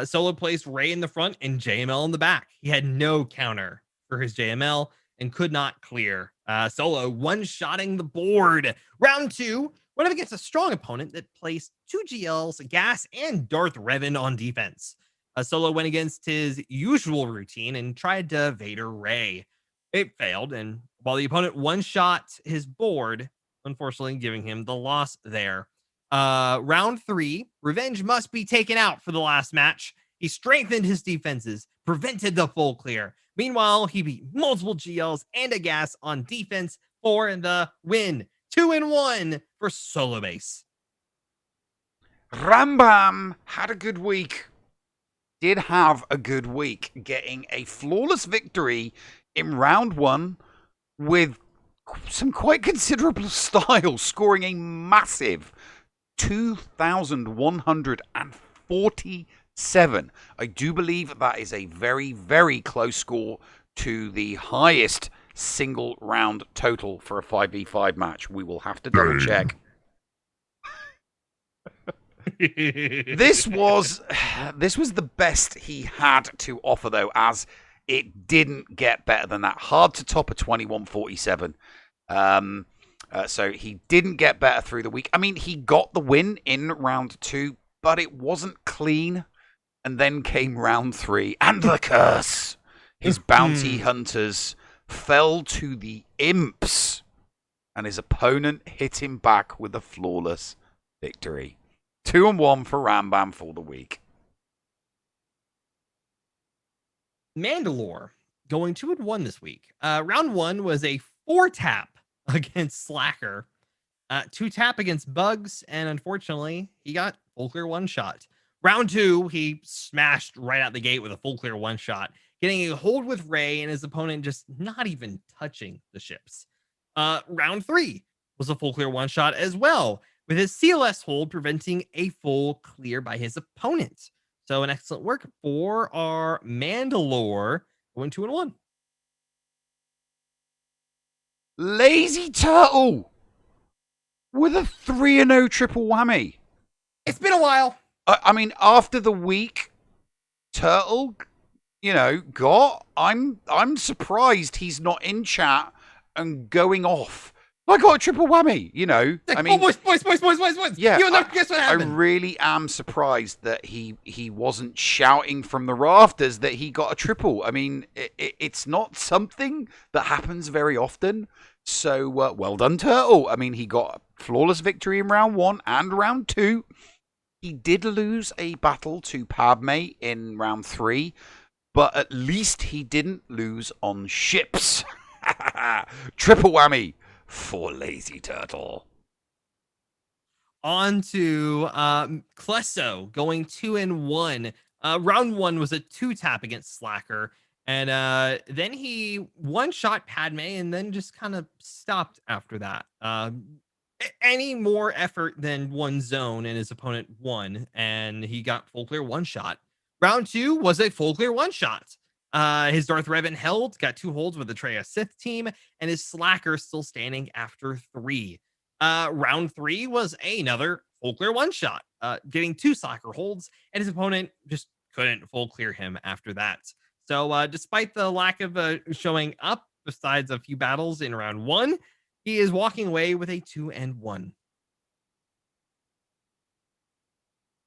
Speaker 3: Solo placed Ray in the front and JML in the back. He had no counter for his JML and could not clear. Solo one-shotting the board. Round 2, went up against a strong opponent that placed 2 GLs, Gas, and Darth Revan on defense. Solo went against his usual routine and tried to Vader Ray. It failed, and while the opponent one-shot his board, unfortunately giving him the loss there. Round 3, revenge must be taken out for the last match. He strengthened his defenses, prevented the full clear. Meanwhile, he beat multiple GLs and a Gas on defense for the win. 2-1 for Solo Base.
Speaker 2: Rambam had a good week. did have a good week, getting a flawless victory in round 1 with some quite considerable style, scoring a massive 2,147. I do believe that is a very, very close score to the highest single round total for a 5v5 match. We will have to double check. This was the best he had to offer, though, as it didn't get better than that. Hard to top a 21-47. So he didn't get better through the week. I mean, he got the win in round 2, but it wasn't clean. And then came round 3, and the curse. His bounty hunters fell to the imps, and his opponent hit him back with a flawless victory. 2-1 for Rambam for the week.
Speaker 3: Mandalore going 2-1 this week. Round 1 was a 4-tap against Slacker, 2-tap against Bugs, and unfortunately, he got full clear 1-shot. Round 2, he smashed right out the gate with a full clear 1-shot, getting a hold with Ray and his opponent just not even touching the ships. Round 3 was a full clear 1-shot as well, with his CLS hold preventing a full clear by his opponent. So an excellent work for our Mandalore going 2-1.
Speaker 2: Lazy Turtle with a 3-0 triple whammy.
Speaker 3: It's been a while.
Speaker 2: I mean, after the week Turtle, got, I'm surprised he's not in chat and going off. I got a triple whammy, I mean,
Speaker 3: boys.
Speaker 2: Yeah,
Speaker 3: You'll never guess what happened.
Speaker 2: I really am surprised that he wasn't shouting from the rafters that he got a triple. I mean, it's not something that happens very often. So well done, Turtle. I mean, he got a flawless victory in round 1 and round 2. He did lose a battle to Padme in round 3, but at least he didn't lose on ships. Triple whammy for Lazy Turtle.
Speaker 3: On to Klesso going 2-1. Round 1 was a 2-tap against Slacker. And then he 1-shot Padme and then just kind of stopped after that. Any more effort than one zone and his opponent won, and he got full clear 1-shot. Round 2 was a full clear 1-shot. His Darth Revan held, got 2 holds with the Traya Sith team, and his Slacker still standing after 3. Round 3 was another full clear 1-shot, getting 2 Slacker holds, and his opponent just couldn't full clear him after that. So despite the lack of showing up, besides a few battles in round 1, he is walking away with a 2-1.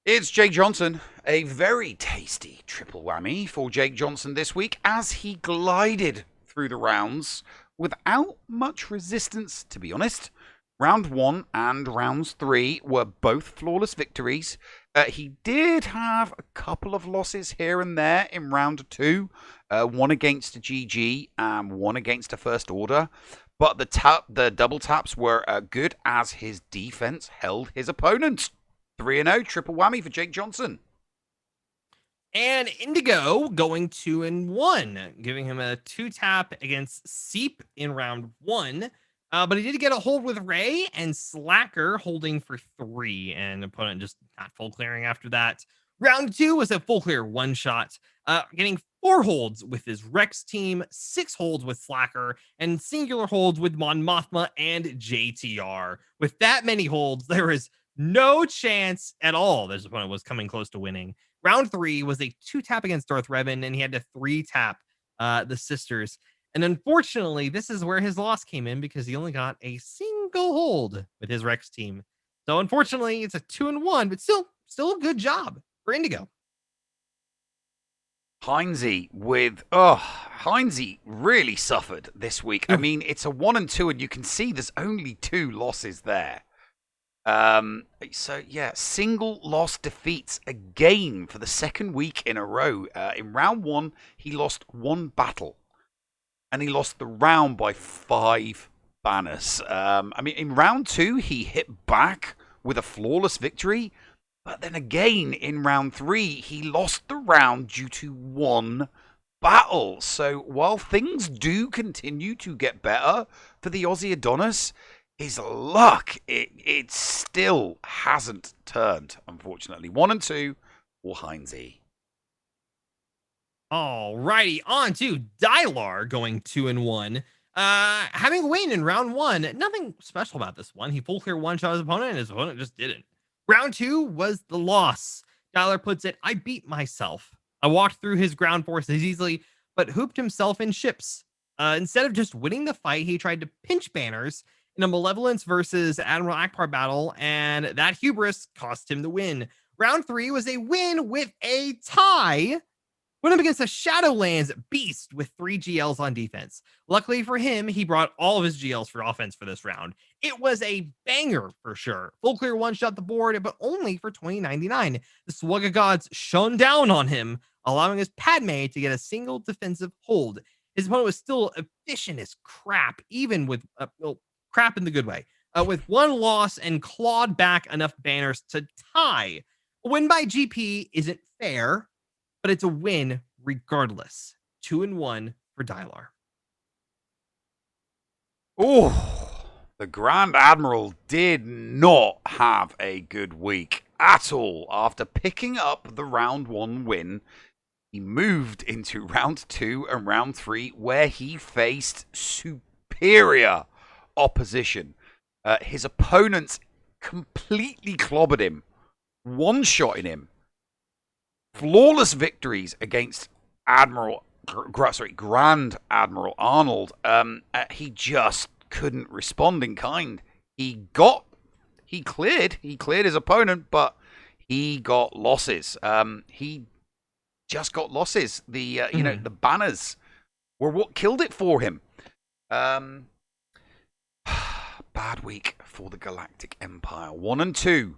Speaker 2: It's Jake Johnson. A very tasty triple whammy for Jake Johnson this week as he glided through the rounds without much resistance, to be honest. Round 1 and rounds 3 were both flawless victories. He did have a couple of losses here and there in round 2. One against a GG and one against a First Order. But the double taps were good as his defense held his opponent. 3-0 triple whammy for Jake Johnson.
Speaker 3: And Indigo going 2-1, giving him a 2-tap against Seep in round 1. But he did get a hold with Ray and Slacker holding for 3, and opponent just not full clearing after that. Round 2 was a full clear 1-shot, getting 4 holds with his Rex team, 6 holds with Slacker, and singular holds with Mon Mothma and JTR. With that many holds, there is no chance at all that his opponent was coming close to winning. Round 3 was a 2-tap against Darth Revan, and he had to 3-tap the sisters. And unfortunately, this is where his loss came in because he only got a single hold with his Rex team. So unfortunately, it's a 2-1, but still a good job for Indigo.
Speaker 2: Heinze really suffered this week. I mean, it's a 1-2, and you can see there's only 2 losses there. So yeah, single loss defeats again for the second week in a row. In round 1, he lost 1 battle, and he lost the round by 5 banners. I mean, in round 2, he hit back with a flawless victory, But then again, in round 3, he lost the round due to one battle. So while things do continue to get better for the Aussie Adonis, his luck, it still hasn't turned, unfortunately. 1 and 2 or Heinze.
Speaker 3: Alrighty, on to Dylar going 2-1. Having a win in round 1, nothing special about this one. He full clear one-shot his opponent, and his opponent just didn't. Round 2 was the loss. Dylar puts it, I beat myself. I walked through his ground forces easily, but hooped himself in ships. Instead of just winning the fight, he tried to pinch banners in a Malevolence versus Admiral Akbar battle, and that hubris cost him the win. Round 3 was a win with a tie. Went up against a Shadowlands beast with 3 GLs on defense. Luckily for him, he brought all of his GLs for offense for this round. It was a banger for sure. Full clear one-shot the board, but only for 2099. The SWGOH Gods shone down on him, allowing his Padme to get a single defensive hold. His opponent was still efficient as crap, even with, crap in the good way, with 1 loss and clawed back enough banners to tie. A win by GP isn't fair, but it's a win regardless. 2-1 for Dylar.
Speaker 2: Oh, the Grand Admiral did not have a good week at all. After picking up the round 1 win, he moved into round 2 and round 3, where he faced superior opposition. His opponents completely clobbered him, one-shotting him. Flawless victories against Grand Admiral Arnold. He just couldn't respond in kind. He cleared his opponent, but he got losses. He just got losses. The banners were what killed it for him. Bad week for the Galactic Empire. 1 and 2,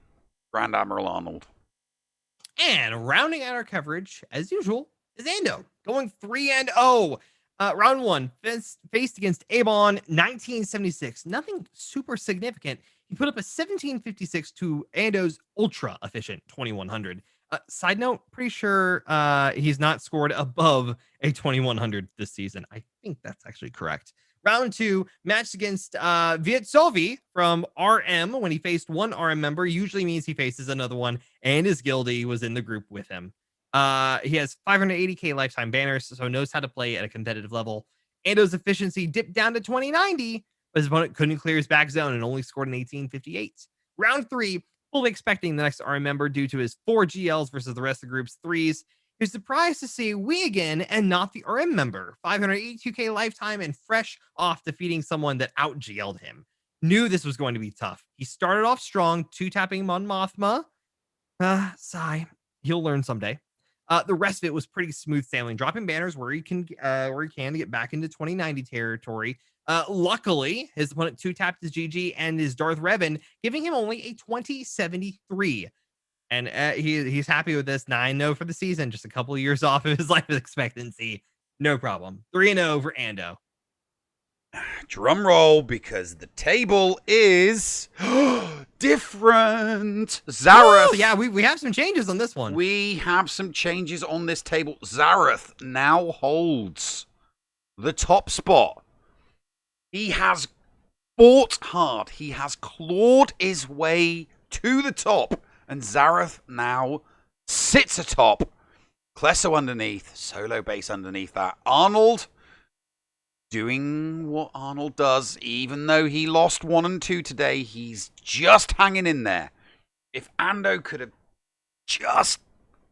Speaker 2: Grand Admiral Arnold.
Speaker 3: And rounding out our coverage, as usual, is Ando, going 3-0. Round 1, faced against Avon, 1976. Nothing super significant. He put up a 1756 to Ando's ultra efficient 2100. Side note, pretty sure he's not scored above a 2100 this season. I think that's actually correct. Round 2, matched against Vietsovi from RM when he faced 1 RM member. Usually means he faces another one, and his guildie was in the group with him. He has 580k lifetime banners, so knows how to play at a competitive level. Ando's efficiency dipped down to 2090, but his opponent couldn't clear his back zone and only scored an 1858. Round 3, fully expecting the next RM member due to his 4 GLs versus the rest of the group's 3s. He was surprised to see we again and not the RM member. 582k lifetime and fresh off defeating someone that out-GL'd him. Knew this was going to be tough. He started off strong, 2-tapping Mon Mothma. Sigh. He'll learn someday. The rest of it was pretty smooth sailing, dropping banners where he can to get back into 2090 territory. Luckily, his opponent 2-tapped his GG and his Darth Revan, giving him only a 2073. And he's happy with this. 9-0 for the season, just a couple of years off of his life expectancy. No problem. 3-0 for Ando.
Speaker 2: Drum roll, because the table is different. Zareth.
Speaker 3: Oh, yeah, we have some changes on this one.
Speaker 2: We have some changes on this table. Zareth now holds the top spot. He has fought hard. He has clawed his way to the top. And Zareth now sits atop. Klesso underneath. Solo base underneath that. Arnold doing what Arnold does. Even though he lost 1 and 2 today, he's just hanging in there. If Ando could have just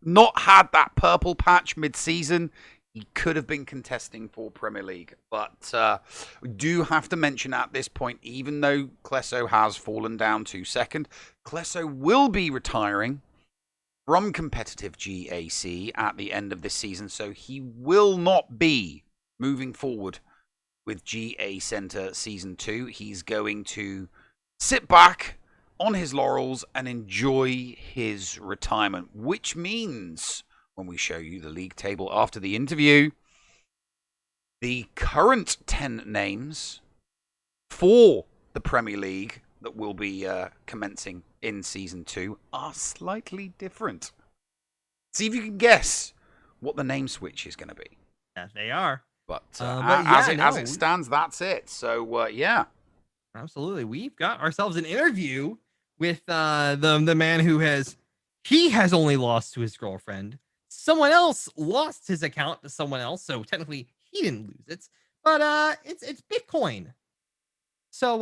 Speaker 2: not had that purple patch mid-season, he could have been contesting for Premier League. But we do have to mention at this point, even though Klesso has fallen down to second, Klesso will be retiring from competitive GAC at the end of this season. So he will not be moving forward with GACenter Season 2. He's going to sit back on his laurels and enjoy his retirement, which means, when we show you the league table after the interview, the current 10 names for the Premier League that will be commencing in Season 2 are slightly different. See if you can guess what the name switch is going to be.
Speaker 3: Yeah, they are.
Speaker 2: But,
Speaker 3: yeah,
Speaker 2: as it stands, that's it. So, yeah.
Speaker 3: Absolutely. We've got ourselves an interview with the man who has only lost to his girlfriend. Someone else lost his account to someone else, so technically he didn't lose it. But it's Bitcoin. So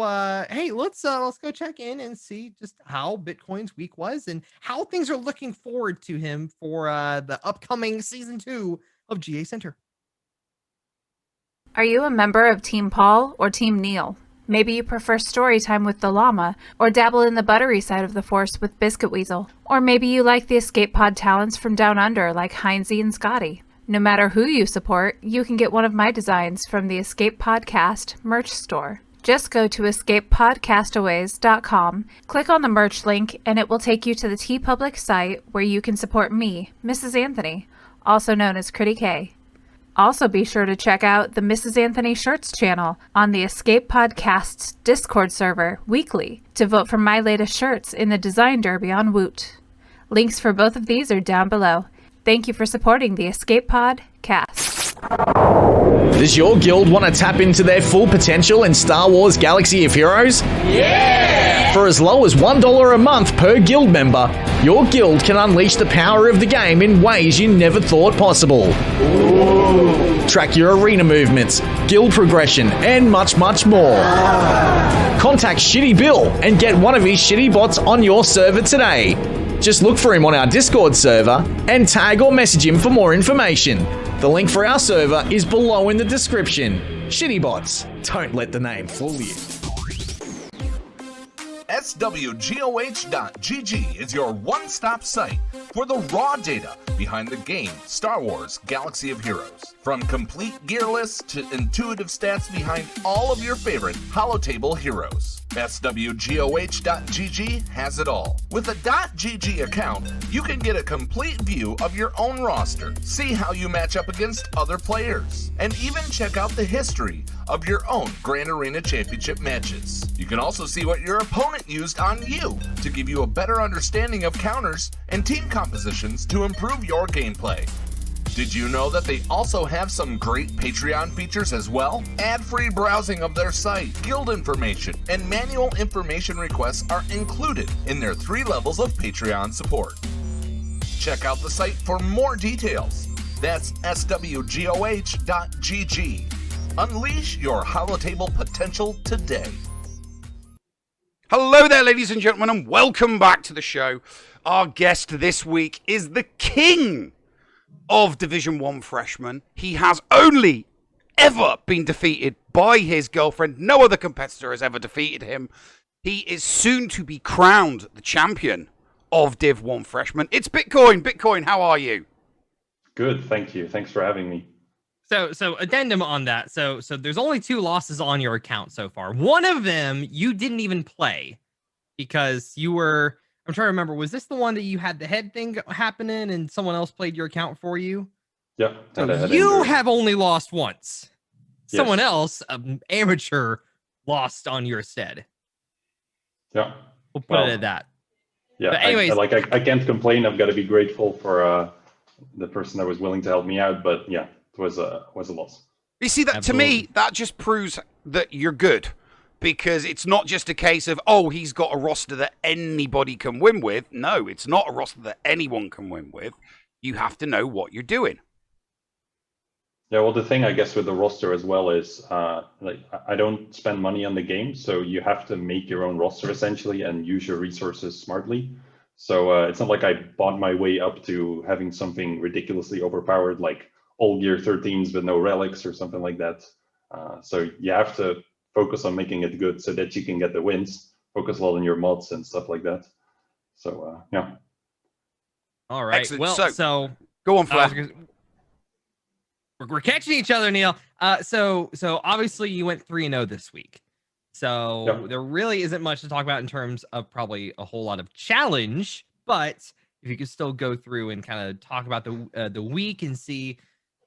Speaker 3: hey, let's go check in and see just how Bitcoin's week was and how things are looking forward to him for the upcoming season 2 of GACenter.
Speaker 4: Are you a member of Team Paul or Team Neil? Maybe you prefer story time with the llama, or dabble in the buttery side of the force with Biscuit Weasel. Or maybe you like the escape pod talents from Down Under like Heinzie and Scotty. No matter who you support, you can get one of my designs from the Escape Podcast merch store. Just go to escapepodcastaways.com, click on the merch link, and it will take you to the TeePublic site where you can support me, Mrs. Anthony, also known as Critty K. Also be sure to check out the Mrs. Anthony Shirts channel on the Escape Podcast's Discord server weekly to vote for my latest shirts in the Design Derby on Woot. Links for both of these are down below. Thank you for supporting the Escape Podcast.
Speaker 5: Does your guild want to tap into their full potential in Star Wars Galaxy of Heroes? Yeah! For as low as $1 a month per guild member, your guild can unleash the power of the game in ways you never thought possible. Ooh. Track your arena movements, guild progression, and much, much more. Contact Shitty Bill and get one of his shitty bots on your server today. Just look for him on our Discord server and tag or message him for more information. The link for our server is below in the description. Shitty bots, don't let the name fool you.
Speaker 1: SWGOH.GG is your one-stop site for the raw data behind the game Star Wars Galaxy of Heroes. From complete gear lists to intuitive stats behind all of your favorite holotable heroes. SWGOH.GG has it all. With a .GG account, you can get a complete view of your own roster, see how you match up against other players, and even check out the history of your own Grand Arena Championship matches. You can also see what your opponent used on you to give you a better understanding of counters and team compositions to improve your gameplay. Did you know that they also have some great Patreon features as well? Ad-free browsing of their site, guild information, and manual information requests are included in their 3 levels of Patreon support. Check out the site for more details. That's SWGOH.GG. Unleash your holotable potential today.
Speaker 2: Hello there, ladies and gentlemen, and welcome back to the show. Our guest this week is the king of Division 1 freshman. He has only ever been defeated by his girlfriend. No other competitor has ever defeated him. He is soon to be crowned the champion of Div 1 freshman. It's Bitcoin. Bitcoin, how are you?
Speaker 6: Good, thank you. Thanks for having me.
Speaker 3: So addendum on that. So there's only 2 losses on your account so far. One of them you didn't even play because you were, I'm trying to remember, was this the one that you had the head thing happening and someone else played your account for you?
Speaker 6: Yep.
Speaker 3: So you have only lost once.
Speaker 6: Yes.
Speaker 3: Someone else, an amateur, lost on your stead.
Speaker 6: Yeah.
Speaker 3: We'll put it at that.
Speaker 6: Yeah.
Speaker 3: But anyways,
Speaker 6: I can't complain. I've got to be grateful for the person that was willing to help me out. But yeah, it was a loss.
Speaker 2: You see, that
Speaker 3: Absolutely.
Speaker 2: To me, that just proves that you're good. Because it's not just a case of, oh, he's got a roster that anybody can win with. No, it's not a roster that anyone can win with. You have to know what you're doing.
Speaker 6: Yeah, well, the thing, I guess, with the roster as well is, I don't spend money on the game, so you have to make your own roster, essentially, and use your resources smartly. So it's not like I bought my way up to having something ridiculously overpowered, like all gear 13s with no relics or something like that. So you have to focus on making it good so that you can get the wins. Focus a lot on your mods and stuff like that. So yeah.
Speaker 3: all right.
Speaker 2: Excellent.
Speaker 3: Well, so
Speaker 2: Go on, Flair.
Speaker 3: we're catching each other, Neil. So obviously you went 3-0 this week. So
Speaker 6: Yep.
Speaker 3: there really isn't much to talk about in terms of probably a whole lot of challenge. But if you could still go through and kind of talk about the week and see,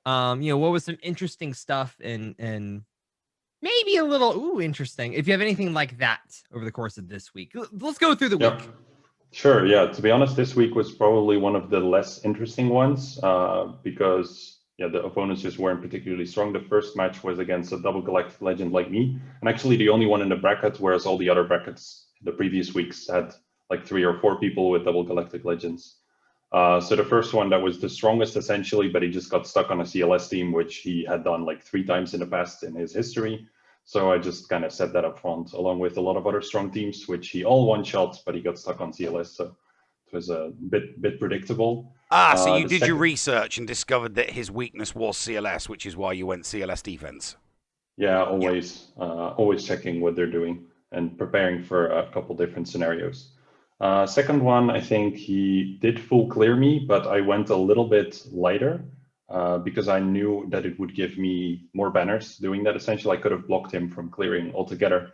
Speaker 3: what was some interesting stuff and maybe a little interesting. If you have anything like that over the course of this week, let's go through the
Speaker 6: Yeah.
Speaker 3: week.
Speaker 6: Sure. Yeah. To be honest, this week was probably one of the less interesting ones because the opponents just weren't particularly strong. The first match was against a double galactic legend like me, and actually the only one in the bracket, whereas all the other brackets the previous weeks had like 3 or 4 people with double galactic legends. So the first one, that was the strongest essentially, but he just got stuck on a CLS team, which he had done like 3 times in the past in his history. So I just kind of set that up front, along with a lot of other strong teams, which he all one-shot, but he got stuck on CLS, so it was a bit predictable.
Speaker 2: So you did your research and discovered that his weakness was CLS, which is why you went CLS defense.
Speaker 6: Yeah, always checking what they're doing and preparing for a couple different scenarios. Second one, I think he did full clear me, but I went a little bit lighter. Because I knew that it would give me more banners doing that. Essentially, I could have blocked him from clearing altogether,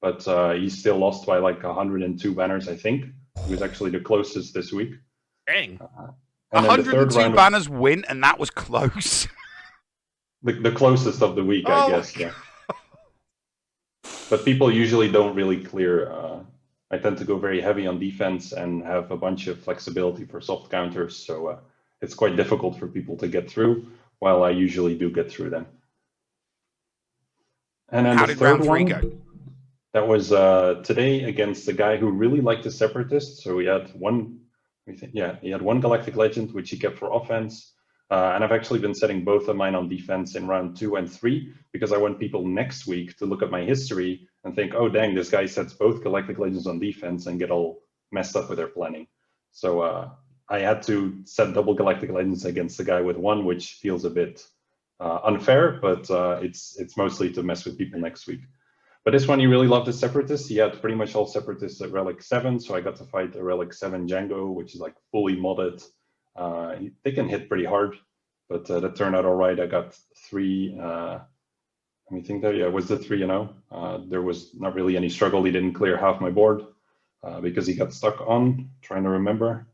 Speaker 6: but he still lost by like 102 banners, I think. He was actually the closest this week.
Speaker 3: Dang.
Speaker 2: 102 banners win, and that was close.
Speaker 6: The closest of the week, I guess, yeah. But people usually don't really clear. I tend to go very heavy on defense and have a bunch of flexibility for soft counters, so it's quite difficult for people to get through, while I usually do get through them. And then
Speaker 2: How did round 3 go?
Speaker 6: That was today against the guy who really liked the Separatists. So he had one Galactic Legend, which he kept for offense. And I've actually been setting both of mine on defense in round 2 and 3, because I want people next week to look at my history and think, oh, dang, this guy sets both Galactic Legends on defense, and get all messed up with their planning. So I had to set double Galactic Legends against the guy with one, which feels a bit unfair, but it's mostly to mess with people next week. But this one, he really loved the Separatists. He had pretty much all Separatists at Relic 7, so I got to fight a Relic 7 Django, which is like fully modded. They can hit pretty hard, but that turned out all right. I got 3, let me think there, was the 3-0. There was not really any struggle. He didn't clear half my board because he got stuck on, trying to remember.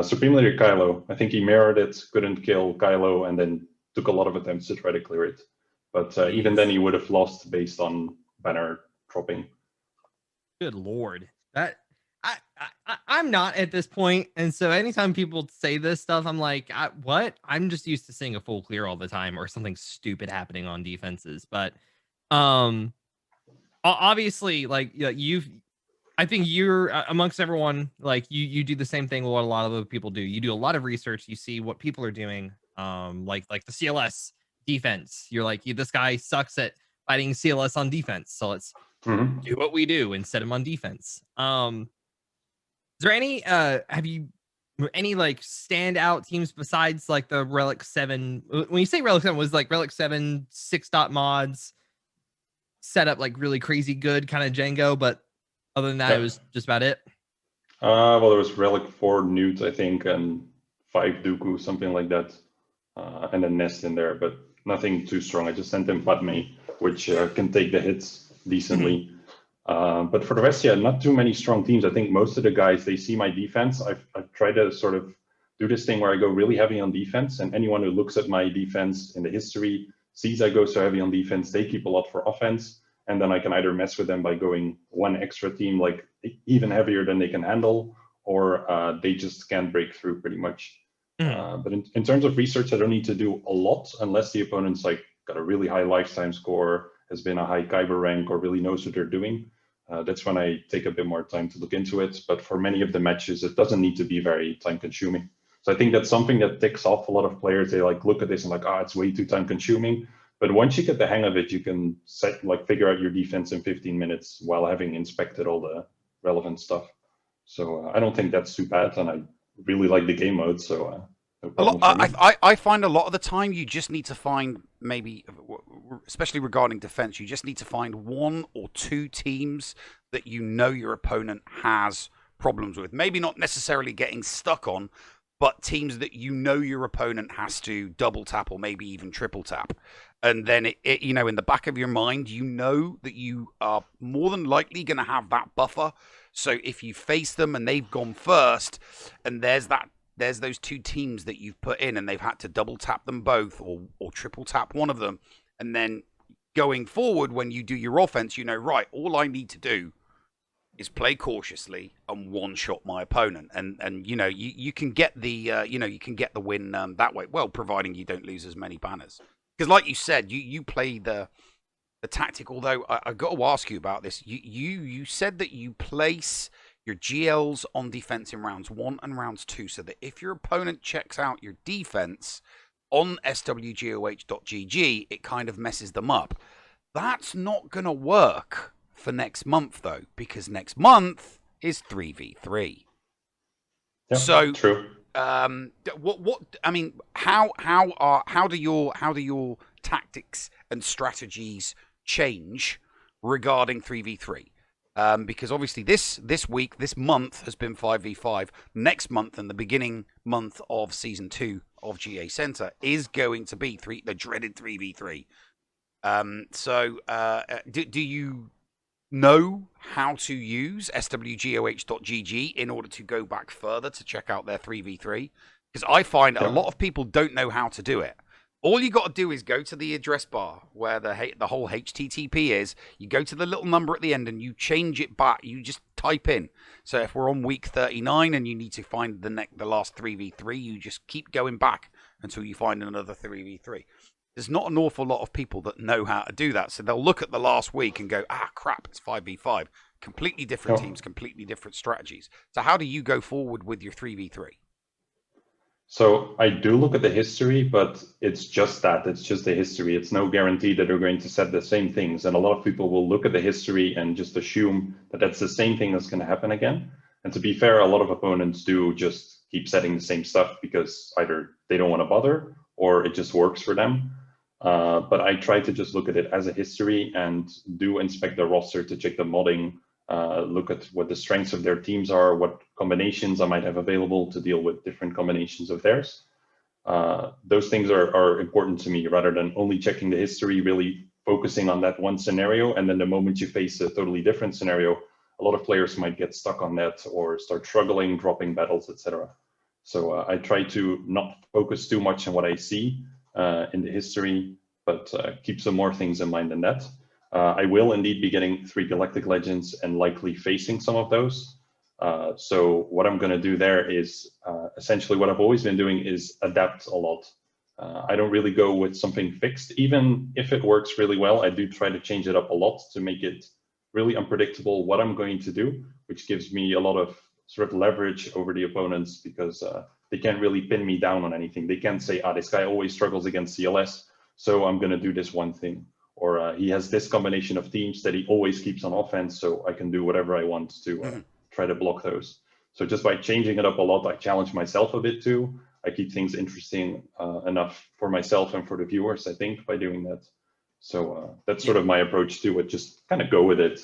Speaker 6: Supreme Leader Kylo, I think he mirrored it, couldn't kill Kylo, and then took a lot of attempts to try to clear it. But even then, he would have lost based on banner dropping.
Speaker 3: Good Lord. That I'm not at this point, and so anytime people say this stuff, I'm like, what? I'm just used to seeing a full clear all the time, or something stupid happening on defenses. But obviously, like I think you're amongst everyone, like you do the same thing what a lot of other people do. You do a lot of research, you see what people are doing, like the CLS defense. You're like, this guy sucks at fighting CLS on defense, so let's do what we do and set him on defense. Is there any have you any like standout teams besides like the Relic 7? When you say Relic 7, was like Relic 7 6-dot mods set up like really crazy good kind of Django, but other than that, it was just about it?
Speaker 6: Well, there was Relic 4 Newt, I think, and 5 Dooku, something like that, and a Nest in there, but nothing too strong. I just sent him Padme, which can take the hits decently. But for the rest, not too many strong teams. I think most of the guys, they see my defense. I've tried to sort of do this thing where I go really heavy on defense, and anyone who looks at my defense in the history sees I go so heavy on defense, they keep a lot for offense. And then I can either mess with them by going one extra team, like even heavier than they can handle, or they just can't break through pretty much. But in terms of research, I don't need to do a lot unless the opponent's like got a really high lifetime score, has been a high Kyber rank, or really knows what they're doing. That's when I take a bit more time to look into it. But for many of the matches, it doesn't need to be very time consuming. So I think that's something that ticks off a lot of players. They like look at this and like, it's way too time consuming. But once you get the hang of it, you can figure out your defense in 15 minutes while having inspected all the relevant stuff. So I don't think that's too bad, and I really like the game mode. So no problem for me.
Speaker 2: I find a lot of the time you just need to find, maybe, especially regarding defense, you just need to find 1 or 2 teams that you know your opponent has problems with. Maybe not necessarily getting stuck on, but teams that you know your opponent has to double tap or maybe even triple tap. And then, it in the back of your mind, you know that you are more than likely going to have that buffer. So if you face them and they've gone first, and there's those 2 teams that you've put in and they've had to double tap them both or triple tap one of them, and then going forward, when you do your offense, you know, right, all I need to do is play cautiously and one-shot my opponent, and you know, you can get the you can get the win that way. Well, providing you don't lose as many banners, because like you said, you play the tactic. Although I got to ask you about this, you said that you place your GLs on defense in rounds 1 and rounds 2, so that if your opponent checks out your defense on SWGOH.gg, it kind of messes them up. That's not going to work for next month, though, because next month is 3v3.
Speaker 6: Yeah,
Speaker 2: so
Speaker 6: true.
Speaker 2: What I mean, how do your tactics and strategies change regarding 3v3? Because obviously this week, this month has been 5v5. Next month and the beginning month of season 2 of GACenter is going to be the dreaded 3v3. Do you know how to use SWGOH.gg in order to go back further to check out their 3v3? Because I find a lot of people don't know how to do it. All you got to do is go to the address bar where the whole HTTP is. You go to the little number at the end and you change it back. You just type in. So if we're on week 39 and you need to find the last 3v3, you just keep going back until you find another 3v3. There's not an awful lot of people that know how to do that. So they'll look at the last week and go, crap, it's 5v5. Completely different teams, completely different strategies. So how do you go forward with your 3v3?
Speaker 6: So I do look at the history, but it's just that. It's just the history. It's no guarantee that they're going to set the same things. And a lot of people will look at the history and just assume that that's the same thing that's going to happen again. And to be fair, a lot of opponents do just keep setting the same stuff because either they don't want to bother or it just works for them. But I try to just look at it as a history and do inspect the roster to check the modding, look at what the strengths of their teams are, what combinations I might have available to deal with different combinations of theirs. Those things are important to me rather than only checking the history, really focusing on that one scenario. And then the moment you face a totally different scenario, a lot of players might get stuck on that or start struggling, dropping battles, etc. So I try to not focus too much on what I see in the history, but keep some more things in mind than that. I will indeed be getting 3 Galactic Legends and likely facing some of those. So what I'm going to do there is essentially what I've always been doing is adapt a lot. I don't really go with something fixed. Even if it works really well, I do try to change it up a lot to make it really unpredictable what I'm going to do, which gives me a lot of sort of leverage over the opponents because they can't really pin me down on anything. They can't say, this guy always struggles against CLS, so I'm going to do this one thing. Or he has this combination of teams that he always keeps on offense, so I can do whatever I want to try to block those. So just by changing it up a lot, I challenge myself a bit too. I keep things interesting enough for myself and for the viewers, I think, by doing that. So that's sort of my approach to it, just kind of go with it.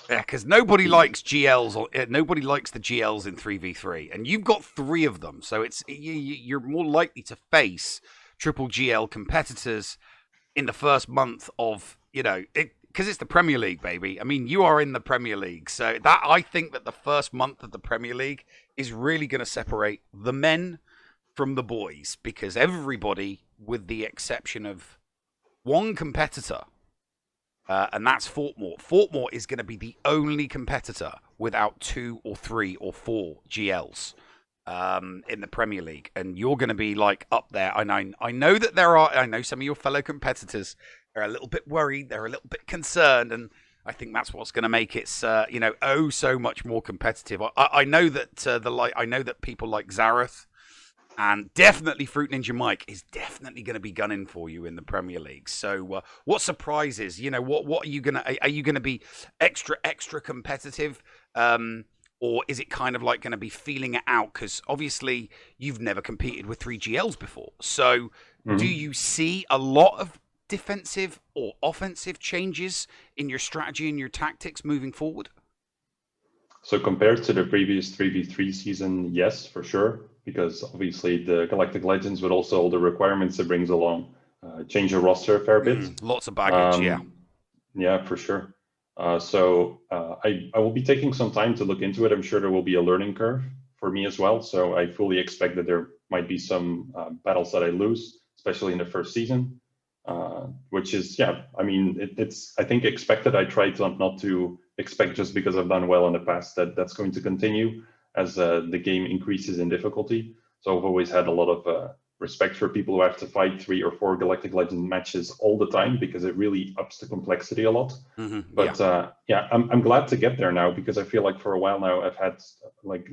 Speaker 2: Yeah, because nobody likes GLs, or nobody likes the GLs in 3v3, and you've got 3 of them, so it's you're more likely to face triple GL competitors in the first month of, because it's the Premier League, baby. I mean, you are in the Premier League, so that I think that the first month of the Premier League is really going to separate the men from the boys, because everybody, with the exception of one competitor, and that's Fortmore. Fortmore is going to be the only competitor without 2 or 3 or 4 GLs in the Premier League, and you're going to be like up there. I know that I know some of your fellow competitors are a little bit worried, they're a little bit concerned, and I think that's what's going to make it, so much more competitive. I know that I know that people like Zareth and definitely Fruit Ninja Mike is definitely going to be gunning for you in the Premier League. So, what surprises? What are you gonna? Are you going to be extra competitive, or is it kind of like going to be feeling it out? Because obviously you've never competed with 3GLs before. So, do you see a lot of defensive or offensive changes in your strategy and your tactics moving forward?
Speaker 6: So compared to the previous 3v3 season, yes, for sure. Because obviously the Galactic Legends, with also all the requirements it brings along, change your roster a fair bit.
Speaker 2: Lots of baggage, yeah.
Speaker 6: Yeah, for sure. So I will be taking some time to look into it. I'm sure there will be a learning curve for me as well. So I fully expect that there might be some battles that I lose, especially in the first season. which is, yeah, I mean, it's, I think, expected. I try to not to expect just because I've done well in the past that that's going to continue as the game increases in difficulty. So I've always had a lot of respect for people who have to fight 3 or 4 Galactic Legend matches all the time, because it really ups the complexity a lot. But yeah, I'm glad to get there now, because I feel like for a while now I've had like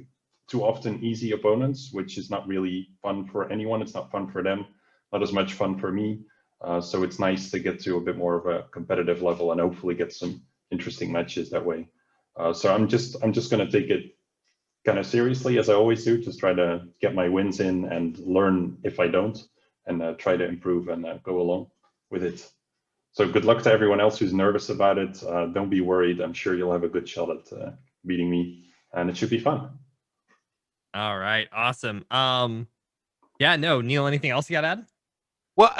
Speaker 6: too often easy opponents, which is not really fun for anyone. It's not fun for them, not as much fun for me. So it's nice to get to a bit more of a competitive level and hopefully get some interesting matches that way. So I'm just going to take it kind of seriously, as I always do, just try to get my wins in and learn if I don't, and try to improve and go along with it. So good luck to everyone else who's nervous about it. Don't be worried. I'm sure you'll have a good shot at beating me, and it should be fun.
Speaker 3: All right, awesome. Yeah, no, Neil, anything else you got to add?
Speaker 2: Well,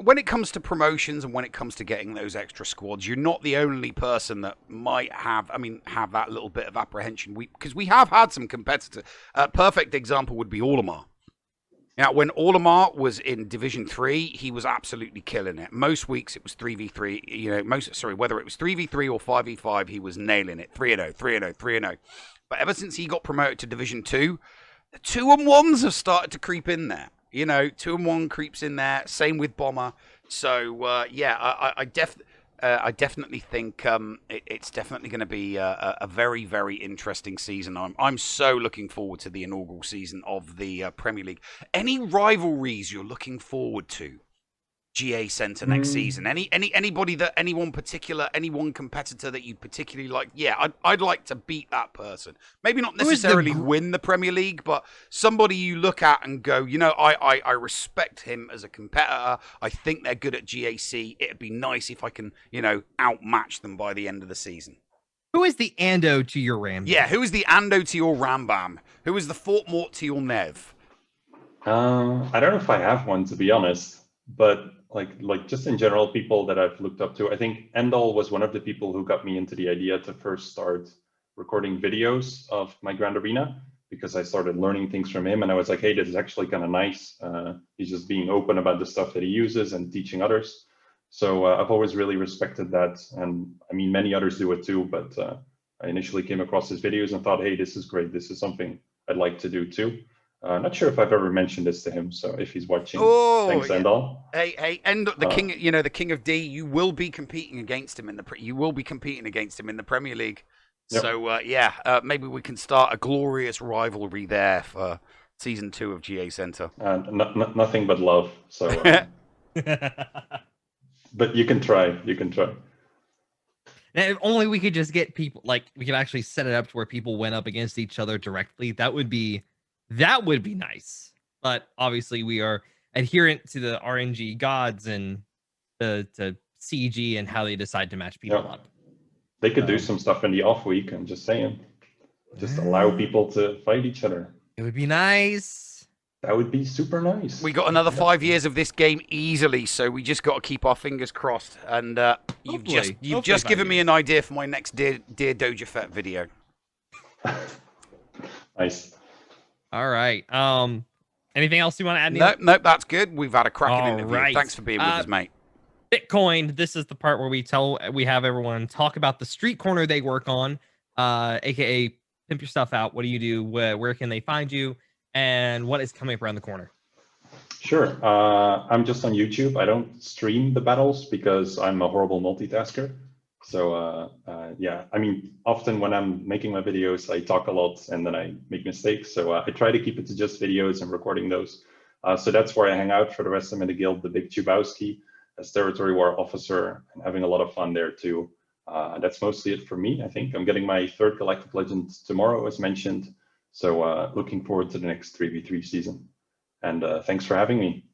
Speaker 2: when it comes to promotions and when it comes to getting those extra squads, you're not the only person that might have that little bit of apprehension. Because we have had some competitors. Perfect example would be Olimar. Now, when Olimar was in Division 3, he was absolutely killing it. Most weeks it was 3v3. You know, whether it was 3v3 or 5v5, he was nailing it. 3-0, 3-0, 3-0. But ever since he got promoted to Division 2, the 2-on-1s have started to creep in there. You know, 2-on-1 creeps in there. Same with Bomber. So yeah, I definitely think it's definitely going to be a very, very interesting season. I'm so looking forward to the inaugural season of the Premier League. Any rivalries you're looking forward to? GACenter next season. Any one competitor that you particularly like? Yeah, I'd like to beat that person. Maybe not necessarily win the Premier League, but somebody you look at and go, you know, I respect him as a competitor. I think they're good at GAC. It'd be nice if I can, you know, outmatch them by the end of the season.
Speaker 3: Who is the Ando to your Rambam?
Speaker 2: Yeah, who is the Ando to your Rambam? Who is the Fort Mort to your Nev?
Speaker 6: I don't know if I have one, to be honest, but like just in general, people that I've looked up to, I think Endal was one of the people who got me into the idea to first start recording videos of my Grand Arena, because I started learning things from him, and I was like, hey, this is actually kind of nice. He's just being open about the stuff that he uses and teaching others. So I've always really respected that, and I mean, many others do it too, but I initially came across his videos and thought, hey, this is great. This is something I'd like to do too. Not sure if I've ever mentioned this to him, so if he's watching, thanks, yeah. Endal.
Speaker 2: Hey, the king, you know, the King of D. You will be competing against him in the Premier League. Yep. So yeah, maybe we can start a glorious rivalry there for season 2 of GACenter.
Speaker 6: Nothing but love. So, but you can try. You can try.
Speaker 3: And if only we could just get people, like, we could actually set it up to where people went up against each other directly. That would be nice. But obviously we are adherent to the RNG gods and the CG and how they decide to match people up.
Speaker 6: They could do some stuff in the off week, and just saying, just allow people to fight each other.
Speaker 3: It would be nice.
Speaker 6: That would be super nice.
Speaker 2: We got another 5 years of this game easily, so we just got to keep our fingers crossed. And you've just given me an idea for my next Dear Doja Fett video.
Speaker 6: Nice.
Speaker 3: All right. Anything else you want to add, Neil?
Speaker 2: Nope, that's good. We've had a cracking interview. Right. Thanks for being with us, mate.
Speaker 3: Bitcoin, this is the part where we have everyone talk about the street corner they work on, aka pimp your stuff out. What do you do? Where can they find you? And what is coming up around the corner?
Speaker 6: Sure. I'm just on YouTube. I don't stream the battles because I'm a horrible multitasker. So yeah, I mean, often when I'm making my videos, I talk a lot and then I make mistakes. So I try to keep it to just videos and recording those. So that's where I hang out. For the rest, I'm in the guild, the Big Chubowski, as Territory War Officer, and having a lot of fun there too. That's mostly it for me. I think I'm getting my 3rd Galactic Legend tomorrow, as mentioned. So looking forward to the next 3v3 season. And thanks for having me.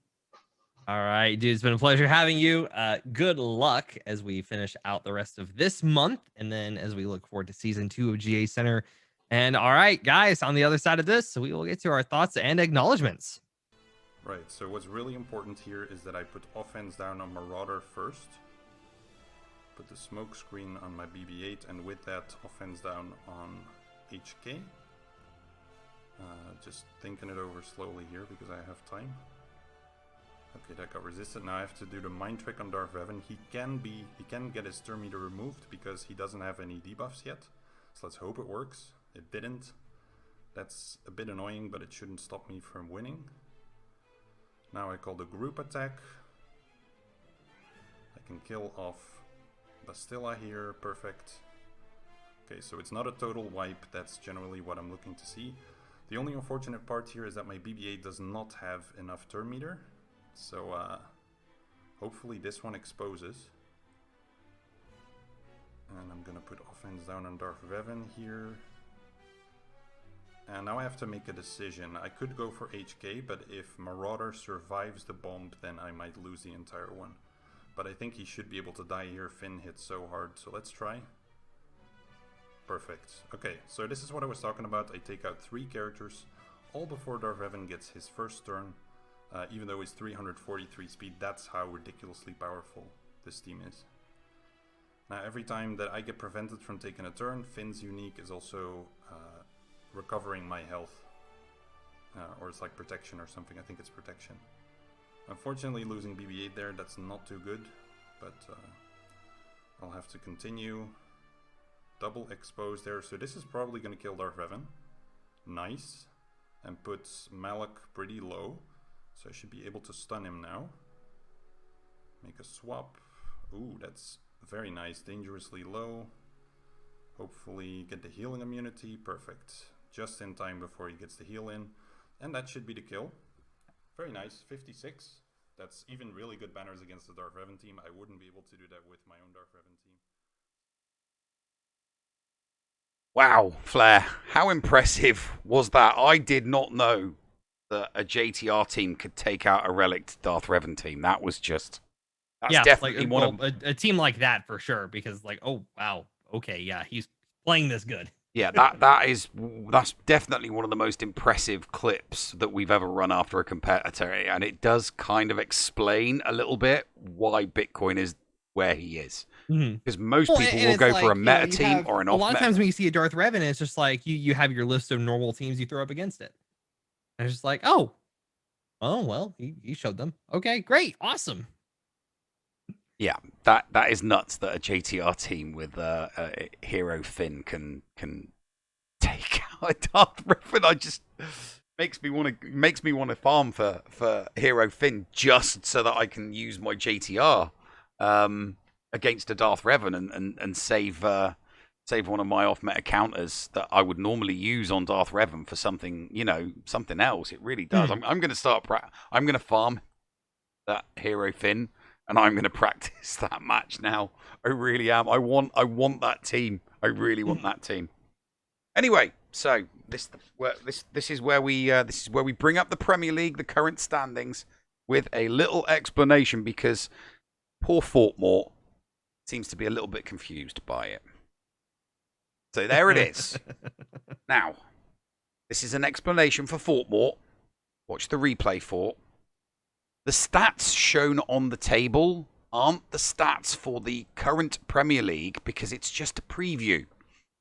Speaker 3: All right, dude, it's been a pleasure having you. Good luck as we finish out the rest of this month, and then as we look forward to season 2 of GACenter. And all right, guys, on the other side of this, we will get to our thoughts and acknowledgements.
Speaker 7: Right, so what's really important here is that I put offense down on Marauder first, put the smoke screen on my BB-8, and with that, offense down on HK. Just thinking it over slowly here because I have time. Okay, that got resisted. Now I have to do the mind trick on Darth Revan. He can get his turn meter removed because he doesn't have any debuffs yet. So let's hope it works. It didn't. That's a bit annoying, but it shouldn't stop me from winning. Now I call the group attack. I can kill off Bastilla here. Perfect. Okay, so it's not a total wipe. That's generally what I'm looking to see. The only unfortunate part here is that my BB-8 does not have enough turn meter. So hopefully this one exposes. And I'm gonna put offense down on Darth Revan here. And now I have to make a decision. I could go for HK, but if Marauder survives the bomb, then I might lose the entire one. But I think he should be able to die here. Finn hits so hard, so let's try. Perfect. Okay, so this is what I was talking about. I take out 3 characters, all before Darth Revan gets his first turn. Even though he's 343 speed, that's how ridiculously powerful this team is. Now every time that I get prevented from taking a turn, Finn's unique is also recovering my health. Or it's like protection or something. I think it's protection. Unfortunately, losing BB-8 there, that's not too good. But I'll have to continue. Double expose there. So this is probably going to kill Darth Revan. Nice. And puts Malak pretty low. So I should be able to stun him now. Make a swap. Ooh, that's very nice. Dangerously low. Hopefully get the healing immunity. Perfect. Just in time before he gets the heal in. And that should be the kill. Very nice. 56. That's even really good banners against the Darth Revan team. I wouldn't be able to do that with my own Darth Revan team.
Speaker 2: Wow, Flair, how impressive was that? I did not know that a JTR team could take out a relic Darth Revan team. That was just... That's definitely
Speaker 3: a team like that for sure, because like, oh, wow, okay, yeah, he's playing this good.
Speaker 2: Yeah, that's definitely one of the most impressive clips that we've ever run after a competitor, and it does kind of explain a little bit why Bitcoin is where he is. Because most people will go for a meta team or an off meta.
Speaker 3: A lot of times when you see a Darth Revan, it's just like you have your list of normal teams you throw up against it. And it's just like, oh well, he showed them. Okay, great, awesome.
Speaker 2: Yeah, that is nuts that a JTR team with a Hero Finn can take out a Darth Revan. I just makes me want to farm for Hero Finn just so that I can use my JTR against a Darth Revan and save one of my off meta counters that I would normally use on Darth Revan for something else. It really does. I'm going to farm that Hero Finn. And I'm going to practice that match now. I really am. I want that team. I really want that team. Anyway, so this is where we bring up the Premier League, the current standings, with a little explanation because poor Fortmore seems to be a little bit confused by it. So there it is. Now, this is an explanation for Fortmore. Watch the replay for. The stats shown on the table aren't the stats for the current Premier League because it's just a preview.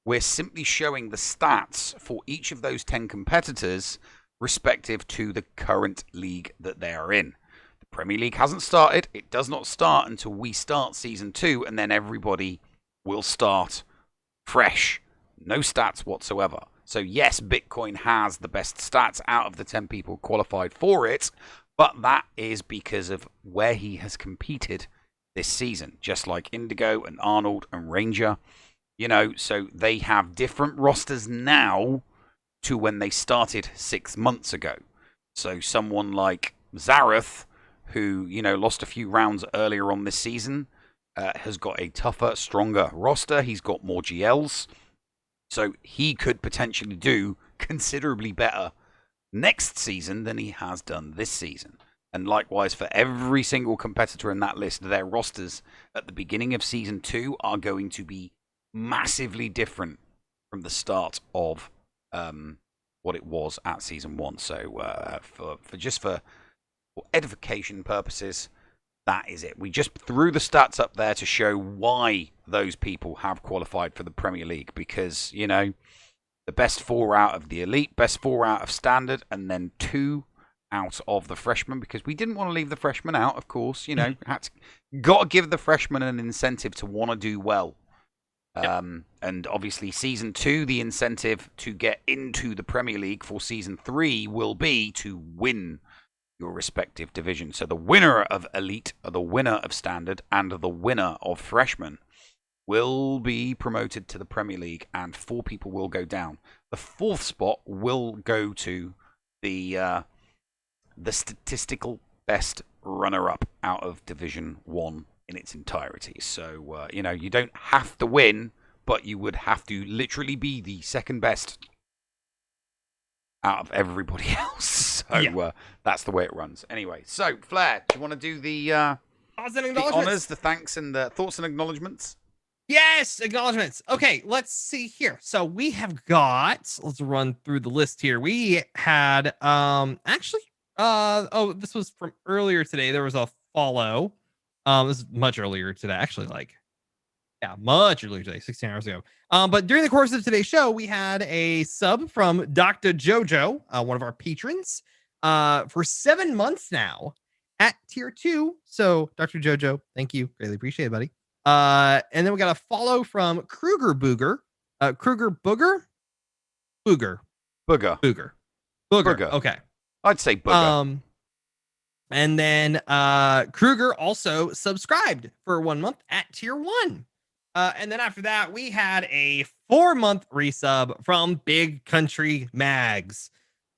Speaker 2: We're simply showing the stats for each of those 10 competitors respective to the current league that they are in. The Premier League hasn't started. It does not start until we start Season 2, and then everybody will start fresh. No stats whatsoever. So yes, Bitcoin has the best stats out of the 10 people qualified for it, but that is because of where he has competed this season, just like Indigo and Arnold and Ranger. So they have different rosters now to when they started 6 months ago. So someone like Zareth, who, lost a few rounds earlier on this season, has got a tougher, stronger roster. He's got more GLs. So he could potentially do considerably better next season than he has done this season. And likewise for every single competitor in that list, their rosters at the beginning of Season 2 are going to be massively different from the start of what it was at Season 1. So for edification purposes, that is it. We just threw the stats up there to show why those people have qualified for the Premier League, because, the best 4 out of the elite, best 4 out of standard, and then 2 out of the freshmen because we didn't want to leave the freshmen out, of course. You know, got to give the freshmen an incentive to want to do well. And obviously, season 2, the incentive to get into the Premier League for season 3 will be to win your respective division. So the winner of Elite, the winner of Standard, and the winner of Freshman will be promoted to the Premier League, and 4 people will go down. The 4th spot will go to the statistical best runner-up out of Division 1 in its entirety. So, you know, you don't have to win, but you would have to literally be the second best out of everybody else. So that's the way it runs. Anyway, so Flair, do you want to do the honors, the thanks, and the thoughts and acknowledgements?
Speaker 3: Yes, acknowledgements. Okay, let's see here. So we have got, let's run through the list here. We had actually this was from earlier today. There was a follow. This is much earlier today, actually, much earlier today, 16 hours ago. But during the course of today's show, we had a sub from Dr. Jojo, one of our patrons, for 7 months now at tier 2. So, Dr. Jojo, thank you. Greatly appreciate it, buddy. And then we got a follow from Kruger Booger. Booger. Okay.
Speaker 2: I'd say Booger.
Speaker 3: And then Kruger also subscribed for 1 month at tier 1. And then after that, we had a 4-month resub from Big Country Mags.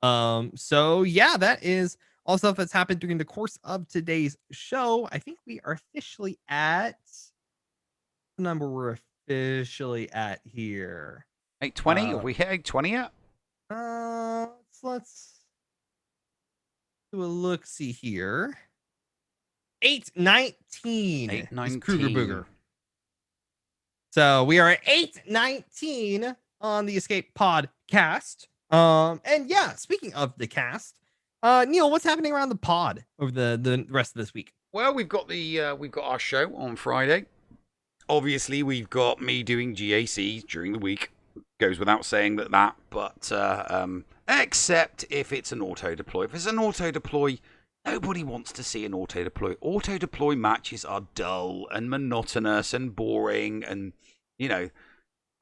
Speaker 3: So yeah, that is all stuff that's happened during the course of today's show. I think we are officially at the number we're officially at here.
Speaker 2: 820? Have we hit 820 yet?
Speaker 3: Let's do a look-see here. 819.
Speaker 2: 819.
Speaker 3: Kruger Booger. So we are at 819 on the Escape Podcast. And yeah, speaking of the cast, Neil, what's happening around the pod over the rest of this week?
Speaker 2: Well, we've got our show on Friday. Obviously, we've got me doing GACs during the week. Goes without saying that. But except if it's an auto deploy. If it's an auto deploy, nobody wants to see an auto deploy. Auto deploy matches are dull and monotonous and boring, and you know,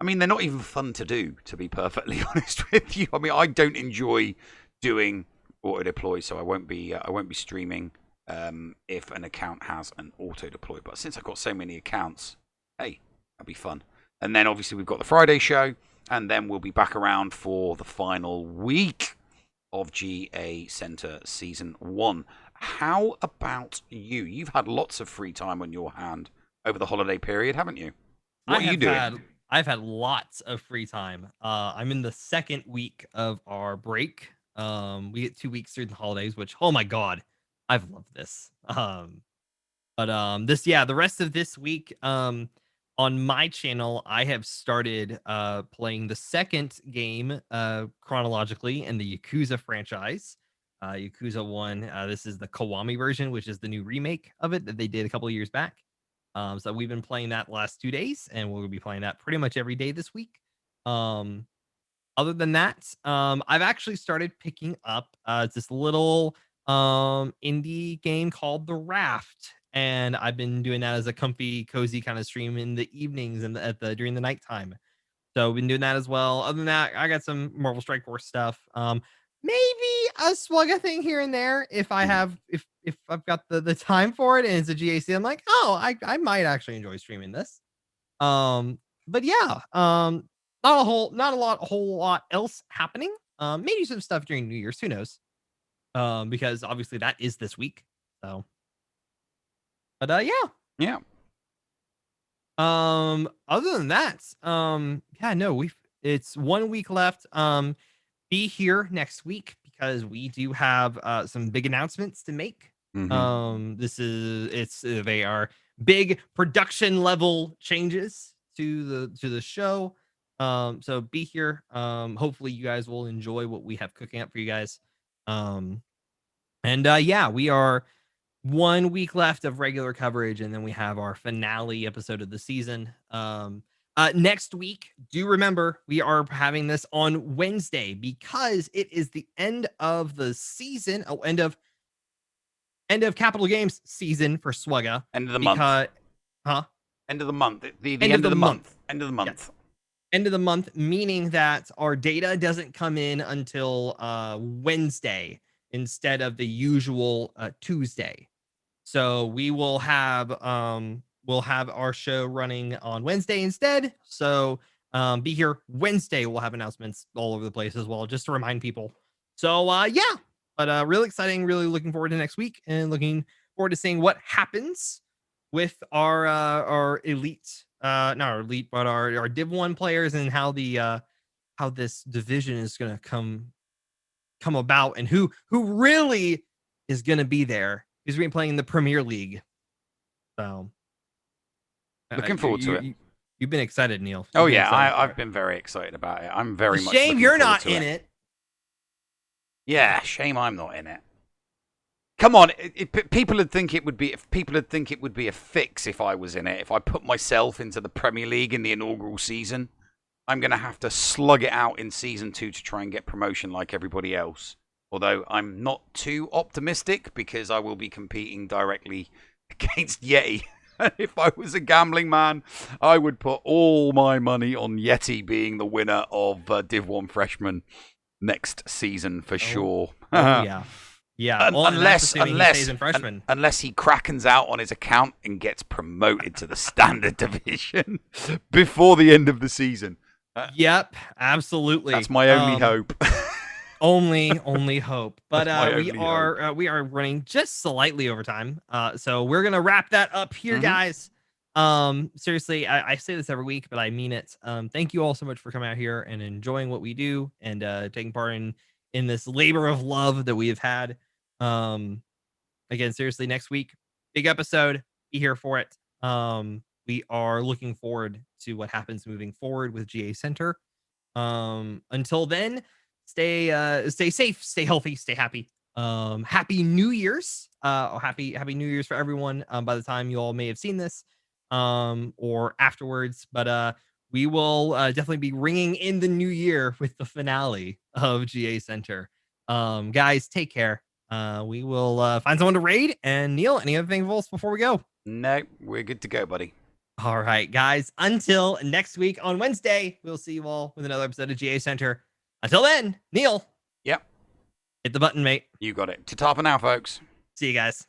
Speaker 2: I mean, they're not even fun to do. To be perfectly honest with you, I mean, I don't enjoy doing auto deploy, so I won't be streaming if an account has an auto deploy. But since I've got so many accounts, hey, that'll be fun. And then obviously we've got the Friday show, and then we'll be back around for the final week of GACenter Season 1. How about you? You've had lots of free time on your hand over the holiday period, haven't you? What are you doing?
Speaker 3: I've had lots of free time. I'm in the 2nd week of our break. We get 2 weeks through the holidays, which, oh my God, I've loved this. But the rest of this week, on my channel, I have started playing the 2nd game chronologically in the Yakuza franchise. Yakuza 1, this is the Kiwami version, which is the new remake of it that they did a couple of years back. So we've been playing that the last 2 days, and we'll be playing that pretty much every day this week. Other than that, I've actually started picking up this little indie game called The Raft. And I've been doing that as a comfy, cozy kind of stream in the evenings and during the nighttime. So I've been doing that as well. Other than that, I got some Marvel Strike Force stuff. Maybe a SWGOH thing here and there if I have if I've got the time for it and it's a GAC. I'm like, oh, I might actually enjoy streaming this. But yeah, not a whole lot else happening. Maybe some stuff during New Year's, who knows? Because obviously that is this week. So. But
Speaker 2: yeah.
Speaker 3: Other than that, it's 1 week left. Be here next week because we do have some big announcements to make.
Speaker 2: Mm-hmm.
Speaker 3: They are big production level changes to the show. So be here. Hopefully you guys will enjoy what we have cooking up for you guys. We are 1 week left of regular coverage, and then we have our finale episode of the season. Next week, do remember we are having this on Wednesday because it is the end of the season. Oh, end of Capital Games season for SWGOH.
Speaker 2: End of the month. End of the month. The end of the month. End of the month.
Speaker 3: Yes. End of the month, meaning that our data doesn't come in until Wednesday instead of the usual Tuesday. So we will have our show running on Wednesday instead. So be here Wednesday. We'll have announcements all over the place as well, just to remind people. So yeah, but really exciting. Really looking forward to next week and looking forward to seeing what happens with our elite, not our elite, but our Div 1 players and how the how this division is going to come about and who really is going to be there. Who's been playing in the Premier League. So
Speaker 2: looking forward to it.
Speaker 3: You've been excited, Neil.
Speaker 2: Oh yeah, I've been very excited about it. I'm very much.
Speaker 3: Shame you're not in it.
Speaker 2: Yeah, shame I'm not in it. Come on, people would think it would be. People would think it would be a fix if I was in it. If I put myself into the Premier League in the inaugural season, I'm going to have to slug it out in season 2 to try and get promotion like everybody else. Although I'm not too optimistic because I will be competing directly against Yeti. If I was a gambling man, I would put all my money on Yeti being the winner of Div 1 Freshman next season for sure.
Speaker 3: Yeah. Yeah. Well,
Speaker 2: unless
Speaker 3: he
Speaker 2: krakens out on his account and gets promoted to the standard division before the end of the season.
Speaker 3: Yep, absolutely.
Speaker 2: That's my only hope.
Speaker 3: only hope. But we are running just slightly over time. So we're gonna wrap that up here, guys. Seriously, I say this every week, but I mean it. Thank you all so much for coming out here and enjoying what we do and taking part in this labor of love that we have had. Again, seriously, next week, big episode. Be here for it. We are looking forward to what happens moving forward with GACenter. Until then, stay safe, stay healthy, stay happy. Happy New Year's. Happy New Year's for everyone. By the time you all may have seen this, or afterwards, but we will definitely be ringing in the new year with the finale of GACenter. Guys, take care. We will find someone to raid. And Neil, any other thing else before we go?
Speaker 2: No, we're good to go, buddy.
Speaker 3: All right, guys. Until next week on Wednesday, we'll see you all with another episode of GACenter. Until then, Neil.
Speaker 2: Yep.
Speaker 3: Hit the button, mate.
Speaker 2: You got it. Ta-ta for now, folks.
Speaker 3: See you guys.